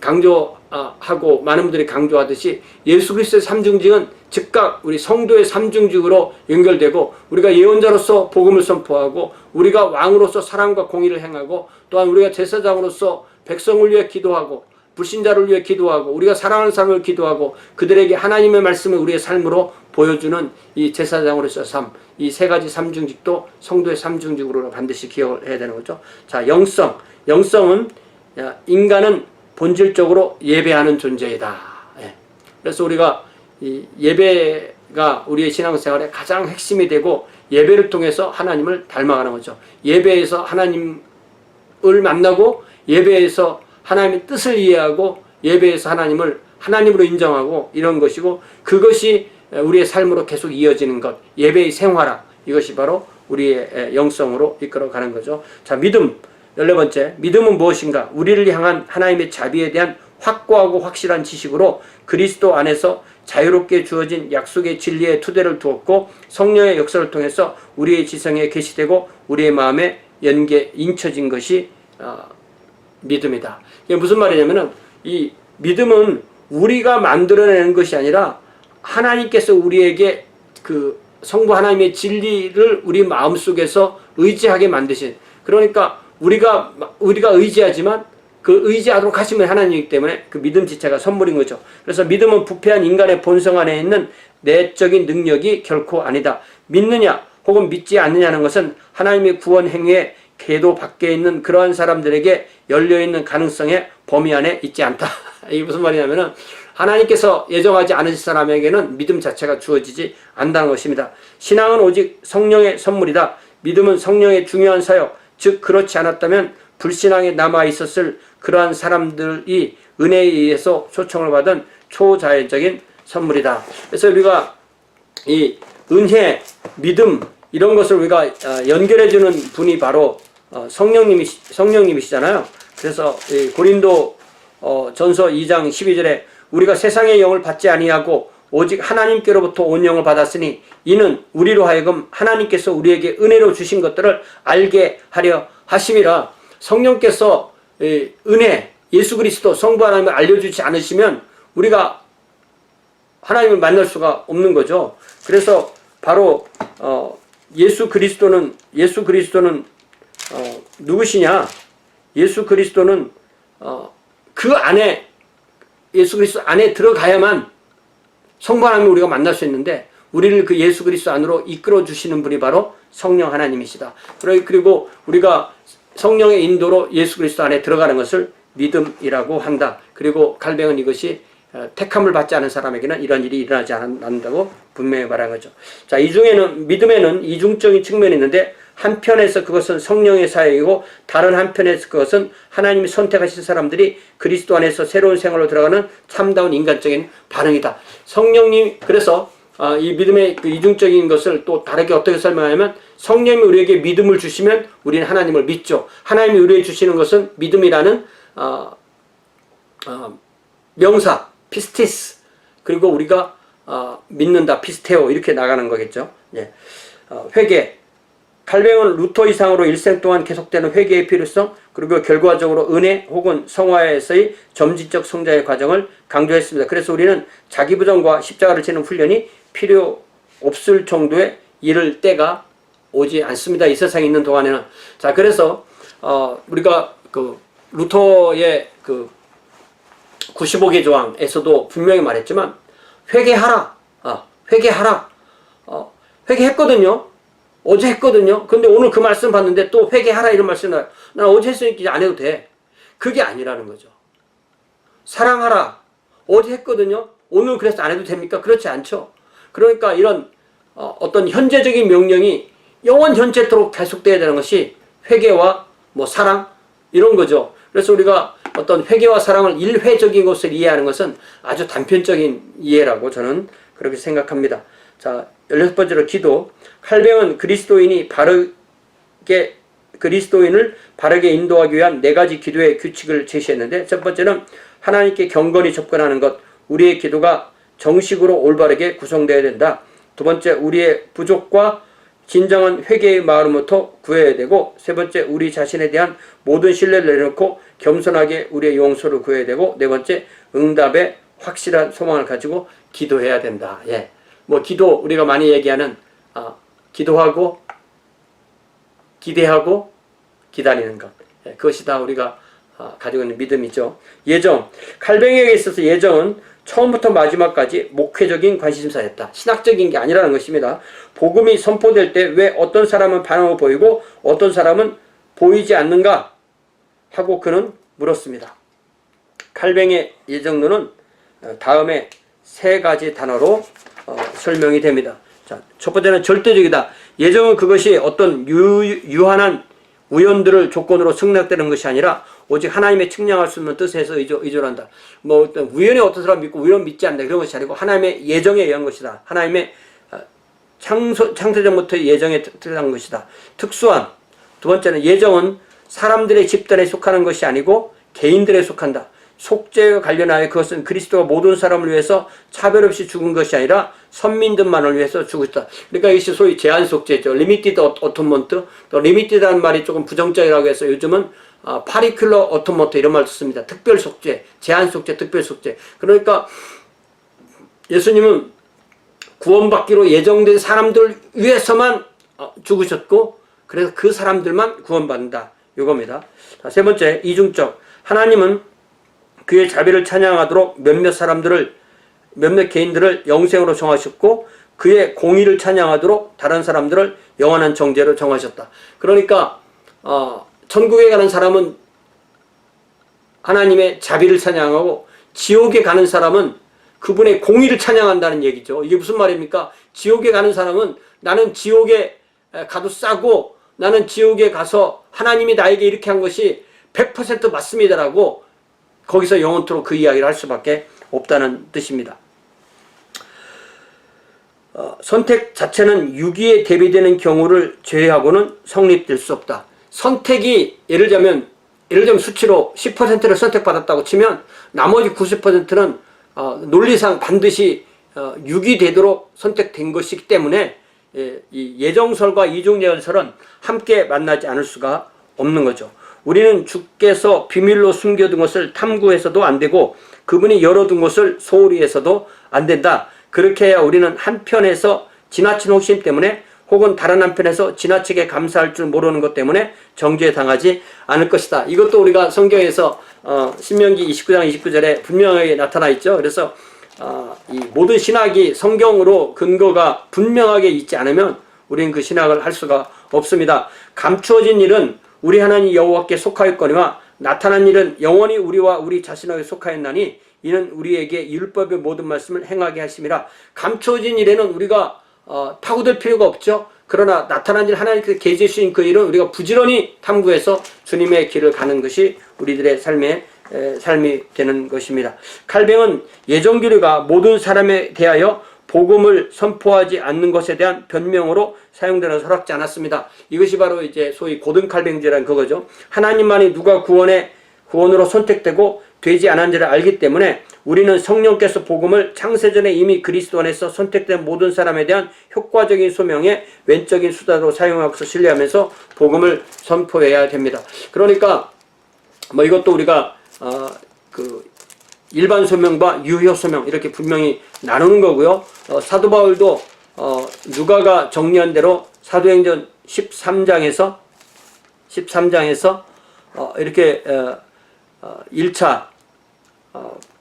강조하고 많은 분들이 강조하듯이 예수 그리스도의 삼중직은 즉각 우리 성도의 삼중직으로 연결되고, 우리가 예언자로서 복음을 선포하고, 우리가 왕으로서 사랑과 공의를 행하고, 또한 우리가 제사장으로서 백성을 위해 기도하고, 불신자를 위해 기도하고, 우리가 사랑하는 사람을 기도하고, 그들에게 하나님의 말씀을 우리의 삶으로 보여주는 이 제사장으로서 삶, 이 세 가지 삼중직도 성도의 삼중직으로 반드시 기억을 해야 되는 거죠. 자, 영성은 인간은 본질적으로 예배하는 존재이다. 예. 그래서 우리가 이 예배가 우리의 신앙생활의 가장 핵심이 되고, 예배를 통해서 하나님을 닮아가는 거죠. 예배에서 하나님을 만나고 예배에서 하나님의 뜻을 이해하고 예배에서 하나님을 하나님으로 인정하고 이런 것이고, 그것이 우리의 삶으로 계속 이어지는 것, 예배의 생활화, 이것이 바로 우리의 영성으로 이끌어가는 거죠. 자, 믿음 14번째, 믿음은 무엇인가? 우리를 향한 하나님의 자비에 대한 확고하고 확실한 지식으로 그리스도 안에서 자유롭게 주어진 약속의 진리의 토대를 두었고, 성령의 역사를 통해서 우리의 지성에 계시되고 우리의 마음에 인쳐진 것이 믿음이다. 이게 무슨 말이냐면은, 이 믿음은 우리가 만들어내는 것이 아니라 하나님께서 우리에게 그 성부 하나님의 진리를 우리 마음속에서 의지하게 만드신, 그러니까 우리가 의지하지만 그 의지하도록 하시면 하나님이기 때문에 그 믿음 자체가 선물인 거죠. 그래서 믿음은 부패한 인간의 본성 안에 있는 내적인 능력이 결코 아니다. 믿느냐 혹은 믿지 않느냐는 것은 하나님의 구원 행위에 궤도 밖에 있는 그러한 사람들에게 열려있는 가능성의 범위 안에 있지 않다. 이게 무슨 말이냐면은, 하나님께서 예정하지 않으신 사람에게는 믿음 자체가 주어지지 않는다는 것입니다. 신앙은 오직 성령의 선물이다. 믿음은 성령의 중요한 사역, 즉 그렇지 않았다면 불신앙에 남아있었을 그러한 사람들이 은혜에 의해서 초청을 받은 초자연적인 선물이다. 그래서 우리가 이 은혜, 믿음 이런 것을 우리가 연결해주는 분이 바로 성령님이시잖아요. 그래서 고린도 전서 2장 12절에 우리가 세상의 영을 받지 아니하고 오직 하나님께로부터 온 영을 받았으니 이는 우리로 하여금 하나님께서 우리에게 은혜로 주신 것들을 알게 하려 하심이라. 성령께서 은혜, 예수 그리스도 성부 하나님을 알려주지 않으시면 우리가 하나님을 만날 수가 없는 거죠. 그래서 바로 예수 그리스도는 누구시냐? 예수 그리스도는 그 안에, 예수 그리스도 안에 들어가야만 성부 하나님을 우리가 만날 수 있는데, 우리를 그 예수 그리스도 안으로 이끌어 주시는 분이 바로 성령 하나님이시다. 그리고 우리가 성령의 인도로 예수 그리스도 안에 들어가는 것을 믿음이라고 한다. 그리고 칼뱅은 이것이 택함을 받지 않은 사람에게는 이런 일이 일어나지 않는다고 분명히 말한 거죠. 자, 믿음에는 이중적인 측면이 있는데, 한편에서 그것은 성령의 사역이고 다른 한편에서 그것은 하나님이 선택하신 사람들이 그리스도 안에서 새로운 생활로 들어가는 참다운 인간적인 반응이다. 성령님, 그래서 이 믿음의 그 이중적인 것을 또 다르게 어떻게 설명하냐면, 성령님이 우리에게 믿음을 주시면 우리는 하나님을 믿죠. 하나님이 우리에게 주시는 것은 믿음이라는 명사, 피스티스, 그리고 우리가 믿는다, 피스테오, 이렇게 나가는 거겠죠. 예. 회개. 칼뱅은 루터 이상으로 일생 동안 계속되는 회개의 필요성, 그리고 결과적으로 은혜 혹은 성화에서의 점진적 성장의 과정을 강조했습니다. 그래서 우리는 자기부정과 십자가를 지는 훈련이 필요 없을 정도의 이를 때가 오지 않습니다. 이 세상에 있는 동안에는. 자, 그래서 우리가 그 루터의 그 95개 조항에서도 분명히 말했지만, 회개하라. 회개했거든요. 어제 했거든요. 근데 오늘 그 말씀 봤는데 또 회개하라 이런 말씀 나요. 난 어제 했으니까 안 해도 돼. 그게 아니라는 거죠. 사랑하라. 어제 했거든요. 오늘 그래서 안 해도 됩니까? 그렇지 않죠. 그러니까 이런 어떤 현재적인 명령이 영원 현재토록 계속돼야 되는 것이 회개와 사랑 이런 거죠. 그래서 우리가 어떤 회개와 사랑을 일회적인 것을 이해하는 것은 아주 단편적인 이해라고 저는 그렇게 생각합니다. 자, 16번째로 기도. 칼뱅은 그리스도인을 바르게 인도하기 위한 4가지 기도의 규칙을 제시했는데, 첫 번째는 하나님께 경건히 접근하는 것. 우리의 기도가 정식으로 올바르게 구성되어야 된다. 두 번째, 우리의 부족과 진정한 회개의 마음부터 구해야 되고, 세 번째, 우리 자신에 대한 모든 신뢰를 내려놓고 겸손하게 우리의 용서를 구해야 되고, 네 번째, 응답에 확실한 소망을 가지고 기도해야 된다. 예. 기도, 우리가 많이 얘기하는 기도하고 기대하고 기다리는 것. 예, 그것이 다 우리가 가지고 있는 믿음이죠. 예정. 칼뱅에게 있어서 예정은 처음부터 마지막까지 목회적인 관심사였다. 신학적인 게 아니라는 것입니다. 복음이 선포될 때 왜 어떤 사람은 반응을 보이고 어떤 사람은 보이지 않는가 하고 그는 물었습니다. 칼뱅의 예정론은 다음에 3가지 단어로 설명이 됩니다. 자, 첫 번째는 절대적이다. 예정은 그것이 어떤 유한한 우연들을 조건으로 승낙되는 것이 아니라 오직 하나님의 측량할 수 없는 뜻에서 의존한다. 뭐 어떤 우연히 어떤 사람 믿고 우연 믿지 않는다 그런 것이 아니고 하나님의 예정에 의한 것이다. 하나님의 창세전부터 예정에 특별한 것이다. 특수한 두 번째는 예정은 사람들의 집단에 속하는 것이 아니고 개인들에 속한다. 속죄와 관련하여 그것은 그리스도가 모든 사람을 위해서 차별 없이 죽은 것이 아니라 선민들만을 위해서 죽었다. 그러니까 이것이 소위 제한 속죄죠. 리미티드 어토먼트, 또 리미티드라는 말이 조금 부정적이라고 해서 요즘은 파리큘러 어토먼트 이런 말을 씁니다. 특별 속죄, 제한 속죄, 특별 속죄. 그러니까 예수님은 구원받기로 예정된 사람들 위해서만 죽으셨고 그래서 그 사람들만 구원받는다. 이겁니다. 자, 세 번째, 이중적. 하나님은 그의 자비를 찬양하도록 몇몇 개인들을 영생으로 정하셨고 그의 공의를 찬양하도록 다른 사람들을 영원한 정죄로 정하셨다. 그러니까 천국에 가는 사람은 하나님의 자비를 찬양하고 지옥에 가는 사람은 그분의 공의를 찬양한다는 얘기죠. 이게 무슨 말입니까? 지옥에 가는 사람은 나는 지옥에 가도 싸고 나는 지옥에 가서 하나님이 나에게 이렇게 한 것이 100% 맞습니다라고 거기서 영원토록 그 이야기를 할 수밖에 없다는 뜻입니다. 선택 자체는 유기에 대비되는 경우를 제외하고는 성립될 수 없다. 선택이 예를 들면 수치로 10%를 선택받았다고 치면 나머지 90%는 논리상 반드시 유기되도록 선택된 것이기 때문에 이 예정설과 이중예언설은 함께 만나지 않을 수가 없는 거죠. 우리는 주께서 비밀로 숨겨둔 것을 탐구해서도 안 되고 그분이 열어둔 것을 소홀히 해서도 안 된다. 그렇게 해야 우리는 한편에서 지나친 호심 때문에 혹은 다른 한편에서 지나치게 감사할 줄 모르는 것 때문에 정죄에 당하지 않을 것이다. 이것도 우리가 성경에서 신명기 29장 29절에 분명하게 나타나 있죠. 그래서 이 모든 신학이 성경으로 근거가 분명하게 있지 않으면 우리는 그 신학을 할 수가 없습니다. 감추어진 일은 우리 하나님 여호와께 속하였거니와 나타난 일은 영원히 우리와 우리 자신에게 속하였나니 이는 우리에게 율법의 모든 말씀을 행하게 하심이라. 감추어진 일에는 우리가 파고들 필요가 없죠. 그러나 나타난 일 하나님께서 계시해 주신 그 일은 우리가 부지런히 탐구해서 주님의 길을 가는 것이 우리들의 삶이 되는 것입니다. 칼뱅은 예정교리가 모든 사람에 대하여 복음을 선포하지 않는 것에 대한 변명으로 사용되는 허락지 않았습니다. 이것이 바로 이제 소위 고등칼뱅제라는 그거죠. 하나님만이 누가 구원으로 선택되고 되지 않은지를 알기 때문에 우리는 성령께서 복음을 창세전에 이미 그리스도 안에서 선택된 모든 사람에 대한 효과적인 소명의 왼적인 수단으로 사용하고서 신뢰하면서 복음을 선포해야 됩니다. 그러니까 뭐 이것도 우리가 일반 소명과 유효 소명 이렇게 분명히 나누는 거고요. 사도 바울도 누가가 정리한 대로 사도행전 13장에서 이렇게 1차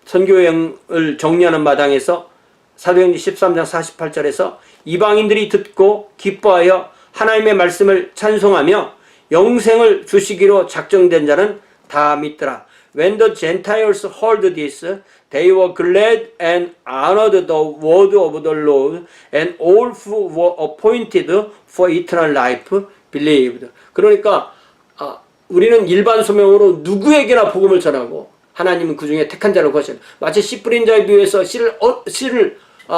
선교여행을 정리하는 마당에서 사도행전 13장 48절에서 이방인들이 듣고 기뻐하여 하나님의 말씀을 찬송하며 영생을 주시기로 작정된 자는 다 믿더라. When the Gentiles heard this, they were glad and honored the word of the Lord, and all who were appointed for eternal life believed. 그러니까 우리는 일반 소명으로 누구에게나 복음을 전하고 하나님은 그 중에 택한 자를 구하시는 마치 씨 뿌린 자에 비해서 씨를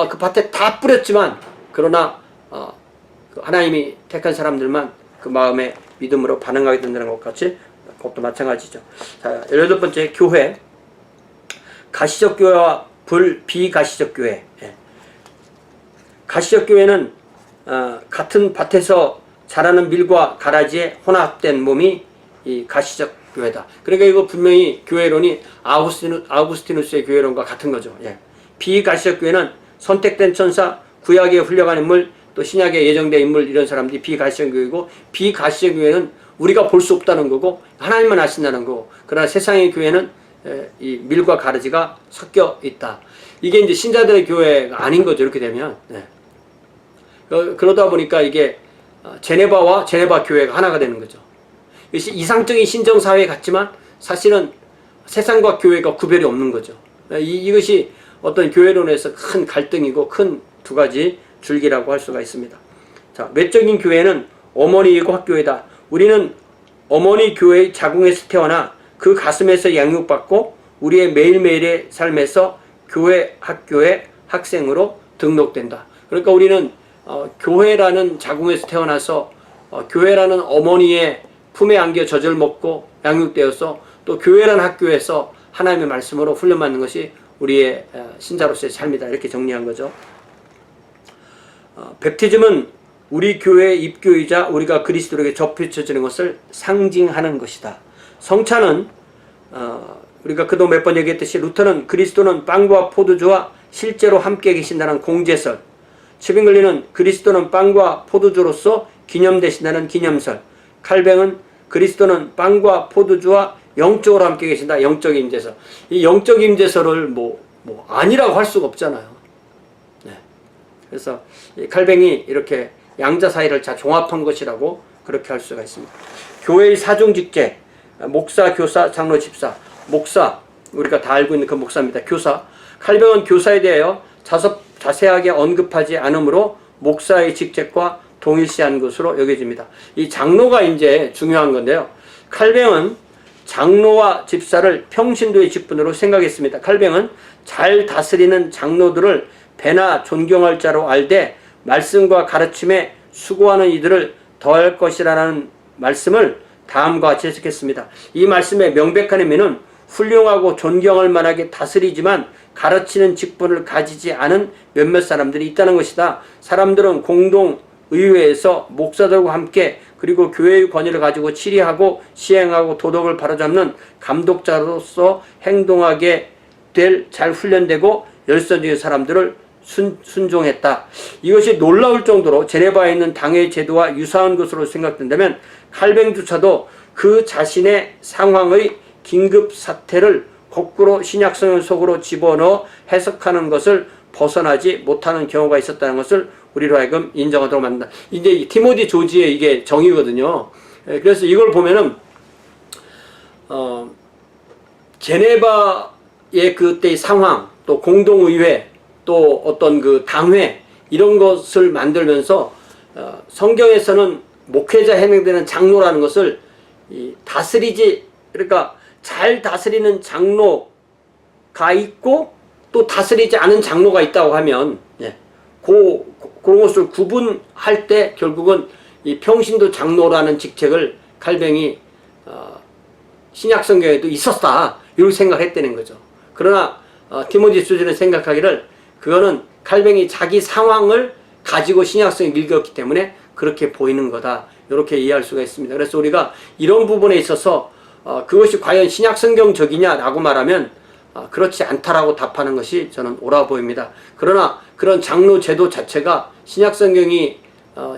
그 밭에 다 뿌렸지만 그러나 하나님이 택한 사람들만 그 마음에 믿음으로 반응하게 된다는 것 같이 그것도 마찬가지죠. 자, 18번째 교회. 가시적 교회와 비가시적 교회. 가시적 교회는 같은 밭에서 자라는 밀과 가라지의 혼합된 몸이 이 가시적 교회다. 그러니까 이거 분명히 교회론이 아우구스티누스의 교회론과 같은 거죠. 비가시적 교회는 선택된 천사, 구약에 훌륭한 인물, 또 신약에 예정된 인물 이런 사람들이 비가시적 교회고 비가시적 교회는 우리가 볼 수 없다는 거고 하나님만 아신다는 거고 그러나 세상의 교회는 이 밀과 가라지가 섞여 있다. 이게 이제 신자들의 교회가 아닌 거죠. 이렇게 되면 그러다 보니까 이게 제네바와 제네바 교회가 하나가 되는 거죠. 이것이 이상적인 신정사회 같지만 사실은 세상과 교회가 구별이 없는 거죠. 이것이 어떤 교회론에서 큰 갈등이고 큰 두 가지 줄기라고 할 수가 있습니다. 자, 외적인 교회는 어머니이고 학교이다. 우리는 어머니 교회의 자궁에서 태어나 그 가슴에서 양육받고 우리의 매일매일의 삶에서 교회, 학교의 학생으로 등록된다. 그러니까 우리는 교회라는 자궁에서 태어나서 교회라는 어머니의 품에 안겨 젖을 먹고 양육되어서 또 교회라는 학교에서 하나님의 말씀으로 훈련받는 것이 우리의 신자로서의 삶이다. 이렇게 정리한 거죠. 베프티즘은 우리 교회의 입교이자 우리가 그리스도에게 접붙여지는 것을 상징하는 것이다. 성찬은 우리가 그동안 몇 번 얘기했듯이 루터는 그리스도는 빵과 포도주와 실제로 함께 계신다는 공제설, 츠빙글리는 그리스도는 빵과 포도주로서 기념되신다는 기념설, 칼뱅은 그리스도는 빵과 포도주와 영적으로 함께 계신다. 영적 임재설. 이 영적 임재설을 아니라고 할 수가 없잖아요. 네. 그래서 칼뱅이 이렇게 양자 사이를 잘 종합한 것이라고 그렇게 할 수가 있습니다. 교회의 사중직제, 목사, 교사, 장로, 집사. 목사, 우리가 다 알고 있는 그 목사입니다. 교사. 칼뱅은 교사에 대하여 자세하게 언급하지 않으므로 목사의 직책과 동일시한 것으로 여겨집니다. 이 장로가 이제 중요한 건데요. 칼뱅은 장로와 집사를 평신도의 직분으로 생각했습니다. 칼뱅은 잘 다스리는 장로들을 배나 존경할 자로 알되 말씀과 가르침에 수고하는 이들을 더할 것이라는 말씀을 다음과 같이 해석했습니다. 이 말씀의 명백한 의미는 훌륭하고 존경할 만하게 다스리지만 가르치는 직분을 가지지 않은 몇몇 사람들이 있다는 것이다. 사람들은 공동의회에서 목사들과 함께 그리고 교회의 권위를 가지고 치리하고 시행하고 도덕을 바로잡는 감독자로서 행동하게 될 잘 훈련되고 열선적인 사람들을 순종했다. 이것이 놀라울 정도로 제네바에 있는 당의 제도와 유사한 것으로 생각된다면 칼뱅조차도 그 자신의 상황의 긴급 사태를 거꾸로 신약성경 속으로 집어넣어 해석하는 것을 벗어나지 못하는 경우가 있었다는 것을 우리로 하여금 인정하도록 만든다. 이제 티모디 조지의 이게 정의거든요. 그래서 이걸 보면은 제네바의 그때의 상황, 또 공동의회, 또 어떤 그 당회 이런 것을 만들면서 성경에서는 목회자 해명되는 장로라는 것을 다스리지, 그러니까 잘 다스리는 장로가 있고 또 다스리지 않은 장로가 있다고 하면 그런 것을 구분할 때 결국은 이 평신도 장로라는 직책을 칼뱅이 신약성경에도 있었다 이렇게 생각했다는 거죠. 그러나 티모티 조지는 생각하기를 그거는 칼뱅이 자기 상황을 가지고 신약성을 읽었기 때문에 그렇게 보이는 거다 이렇게 이해할 수가 있습니다. 그래서 우리가 이런 부분에 있어서 그것이 과연 신약성경적이냐라고 말하면 그렇지 않다라고 답하는 것이 저는 옳아 보입니다. 그러나 그런 장로 제도 자체가 신약성경이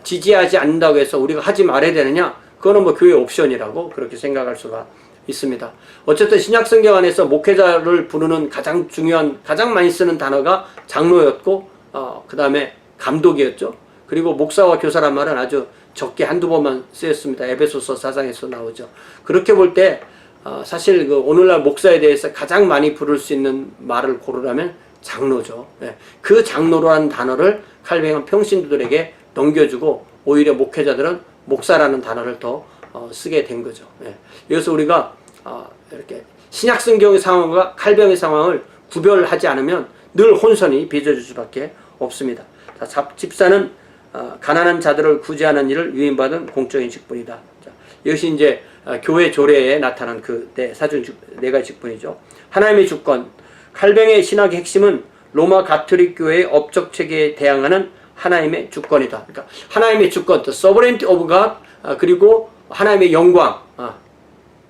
지지하지 않는다고 해서 우리가 하지 말아야 되느냐? 그거는 교회 옵션이라고 그렇게 생각할 수가 있습니다. 어쨌든 신약성경 안에서 목회자를 부르는 가장 중요한, 가장 많이 쓰는 단어가 장로였고 그 다음에 감독이었죠. 그리고 목사와 교사란 말은 아주 적게 한두 번만 쓰였습니다. 에베소서 4장에서 나오죠. 그렇게 볼 때 사실 오늘날 목사에 대해서 가장 많이 부를 수 있는 말을 고르라면 장로죠. 그 장로라는 단어를 칼뱅은 평신도들에게 넘겨주고 오히려 목회자들은 목사라는 단어를 더 쓰게 된 거죠. 그래서 우리가 이렇게 신약성경의 상황과 칼뱅의 상황을 구별하지 않으면 늘 혼선이 빚어질 수밖에 없습니다. 집사는 가난한 자들을 구제하는 일을 위임받은 공적인 직분이다. 이것이 이제 교회 조례에 나타난 네 가지 직분이죠. 하나님의 주권. 칼뱅의 신학의 핵심은 로마 가톨릭 교회의 업적 체계에 대항하는 하나님의 주권이다. 그러니까 하나님의 주권, the sovereignty of God, 그리고 하나님의 영광,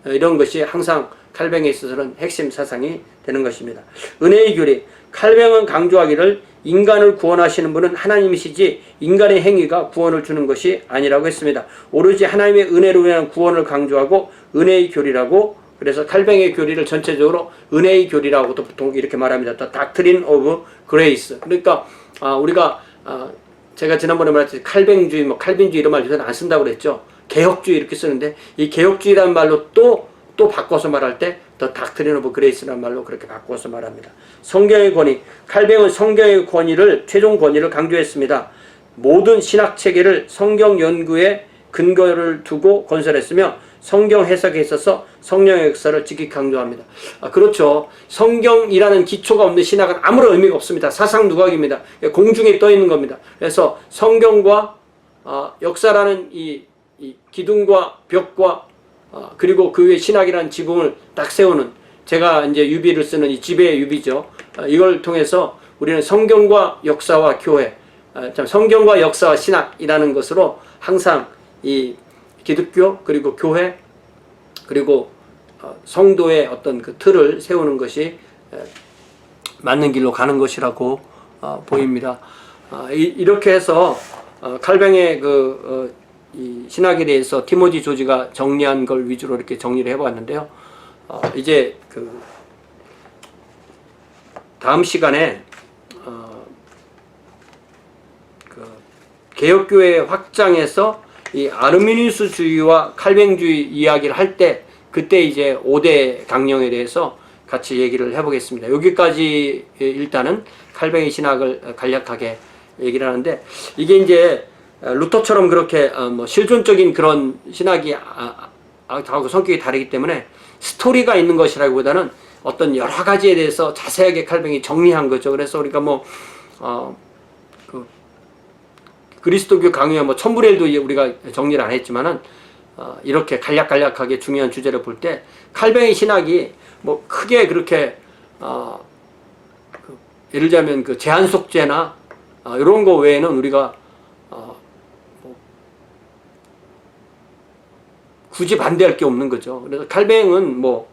이런 것이 항상 칼뱅에 있어서는 핵심 사상이 되는 것입니다. 은혜의 교리. 칼뱅은 강조하기를 인간을 구원하시는 분은 하나님이시지 인간의 행위가 구원을 주는 것이 아니라고 했습니다. 오로지 하나님의 은혜로 인한 구원을 강조하고 은혜의 교리라고, 그래서 칼뱅의 교리를 전체적으로 은혜의 교리라고도 보통 이렇게 말합니다. The Doctrine of Grace. 그러니까 우리가 제가 지난번에 말했듯이 칼뱅주의, 칼빈주의 이런 말 요새는 안 쓴다고 그랬죠. 개혁주의 이렇게 쓰는데 이 개혁주의라는 말로 또 바꿔서 말할 때 The Doctrine of Grace라는 말로 그렇게 바꿔서 말합니다. 성경의 권위. 칼뱅은 성경의 권위를, 최종 권위를 강조했습니다. 모든 신학 체계를 성경 연구에 근거를 두고 건설했으며 성경 해석에 있어서 성령의 역사를 지키 강조합니다. 그렇죠. 성경이라는 기초가 없는 신학은 아무런 의미가 없습니다. 사상 누각입니다. 공중에 떠 있는 겁니다. 그래서 성경과 역사라는 이 기둥과 벽과 그리고 그 위에 신학이라는 지붕을 딱 세우는, 제가 이제 유비를 쓰는 이 지배의 유비죠. 이걸 통해서 우리는 성경과 역사와 교회, 성경과 역사와 신학이라는 것으로 항상 이 기독교 그리고 교회 그리고 성도의 어떤 그 틀을 세우는 것이 맞는 길로 가는 것이라고 보입니다. 이렇게 해서 칼뱅의 이 신학에 대해서 티모지 조지가 정리한 걸 위주로 이렇게 정리를 해봤는데요. 이제 다음 시간에 개혁교회 확장에서 이 아르미니우스주의와 칼뱅주의 이야기를 할 때, 그때 이제 5대 강령에 대해서 같이 얘기를 해보겠습니다. 여기까지 일단은 칼뱅의 신학을 간략하게 얘기를 하는데, 이게 이제 루터처럼 그렇게 뭐 실존적인 그런 신학이 하고 성격이 다르기 때문에 스토리가 있는 것이라기보다는 어떤 여러 가지에 대해서 자세하게 칼뱅이 정리한 거죠. 그래서 우리가 뭐 그리스도교 강요와 뭐 천불의 일도 우리가 정리를 안 했지만은 이렇게 간략간략하게 중요한 주제를 볼 때 칼뱅의 신학이 뭐 크게 그렇게 예를 들자면 그 제한속죄나 이런 거 외에는 우리가 굳이 반대할 게 없는 거죠. 그래서 칼뱅은 뭐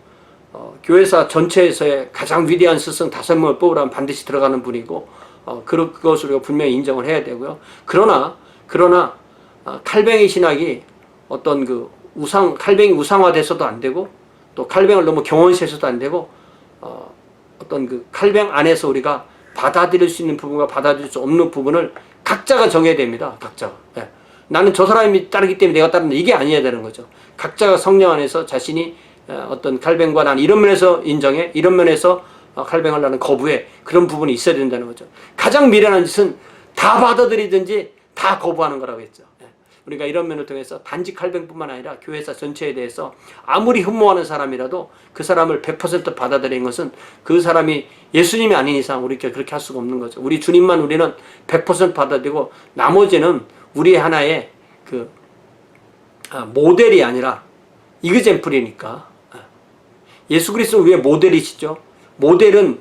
교회사 전체에서의 가장 위대한 스승 5명을 뽑으라면 반드시 들어가는 분이고, 그것을 우리가 분명히 인정을 해야 되고요. 그러나 칼뱅의 신학이 어떤 칼뱅이 우상화돼서도 안 되고, 또 칼뱅을 너무 경원시해서도 안 되고, 어떤 칼뱅 안에서 우리가 받아들일 수 있는 부분과 받아들일 수 없는 부분을 각자가 정해야 됩니다. 각자가. 예. 나는 저 사람이 따르기 때문에 내가 따른다, 이게 아니어야 되는 거죠. 각자가 성령 안에서 자신이 어떤 칼뱅과 난 이런 면에서 인정해, 이런 면에서 칼뱅을 나는 거부해, 그런 부분이 있어야 된다는 거죠. 가장 미련한 짓은 다 받아들이든지 다 거부하는 거라고 했죠. 우리가 이런 면을 통해서 단지 칼뱅뿐만 아니라 교회사 전체에 대해서 아무리 흠모하는 사람이라도 그 사람을 100% 받아들이는 것은 그 사람이 예수님이 아닌 이상 우리가 그렇게 할 수가 없는 거죠. 우리 주님만 우리는 100% 받아들이고, 나머지는 우리의 하나의 모델이 아니라 이그젠플이니까. 예수 그리스도 위에 모델이시죠. 모델은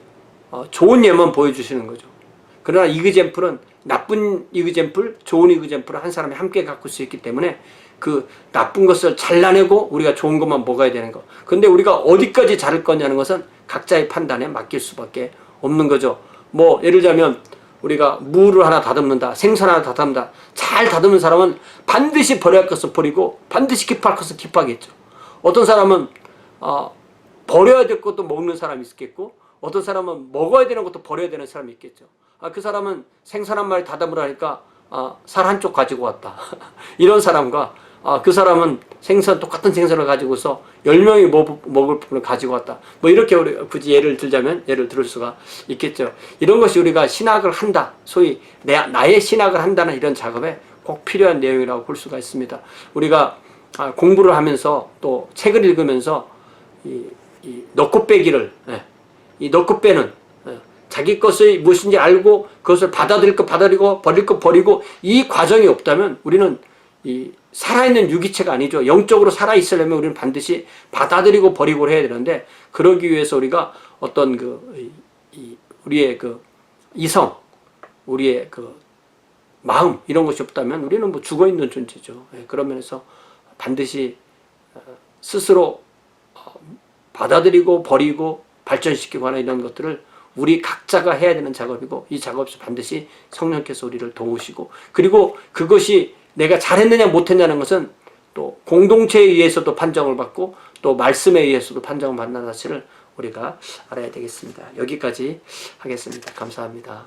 좋은 예만 보여주시는 거죠. 그러나 이그젠플은 나쁜 이그젠플, 좋은 이그젠플을 한 사람이 함께 갖고 수 있기 때문에 그 나쁜 것을 잘라내고 우리가 좋은 것만 먹어야 되는 거. 근데 우리가 어디까지 자를 거냐는 것은 각자의 판단에 맡길 수밖에 없는 거죠. 뭐 예를 들자면 우리가 무를 하나 다듬는다, 생선 하나 다듬는다. 잘 다듬는 사람은 반드시 버려야 할 것을 버리고 반드시 킵할 것을 킵하겠죠. 어떤 사람은 버려야 될 것도 먹는 사람이 있겠고, 어떤 사람은 먹어야 되는 것도 버려야 되는 사람이 있겠죠. 그 사람은 생선 한 마리 다듬으라니까 살 한쪽 가지고 왔다. 이런 사람과 그 사람은 똑같은 생선을 가지고서 10명이 먹을 부분을 가지고 왔다. 뭐 이렇게 우리 굳이 예를 들을 수가 있겠죠. 이런 것이 우리가 신학을 한다, 소위 나의 신학을 한다는 이런 작업에 꼭 필요한 내용이라고 볼 수가 있습니다. 우리가 공부를 하면서 또 책을 읽으면서 이 넣고 빼기를, 이 넣고 빼는, 자기 것이 무엇인지 알고 그것을 받아들일 거 받아들이고 버릴 거 버리고, 이 과정이 없다면 우리는 이 살아있는 유기체가 아니죠. 영적으로 살아있으려면 우리는 반드시 받아들이고 버리고 해야 되는데, 그러기 위해서 우리가 어떤 우리의 이성, 우리의 마음, 이런 것이 없다면 우리는 뭐 죽어 있는 존재죠. 그런 면에서 반드시 스스로 받아들이고 버리고 발전시키고 하는 이런 것들을 우리 각자가 해야 되는 작업이고, 이 작업에서 반드시 성령께서 우리를 도우시고, 그리고 그것이 내가 잘했느냐 못했냐는 것은 또 공동체에 의해서도 판정을 받고 또 말씀에 의해서도 판정을 받는 사실을 우리가 알아야 되겠습니다. 여기까지 하겠습니다. 감사합니다.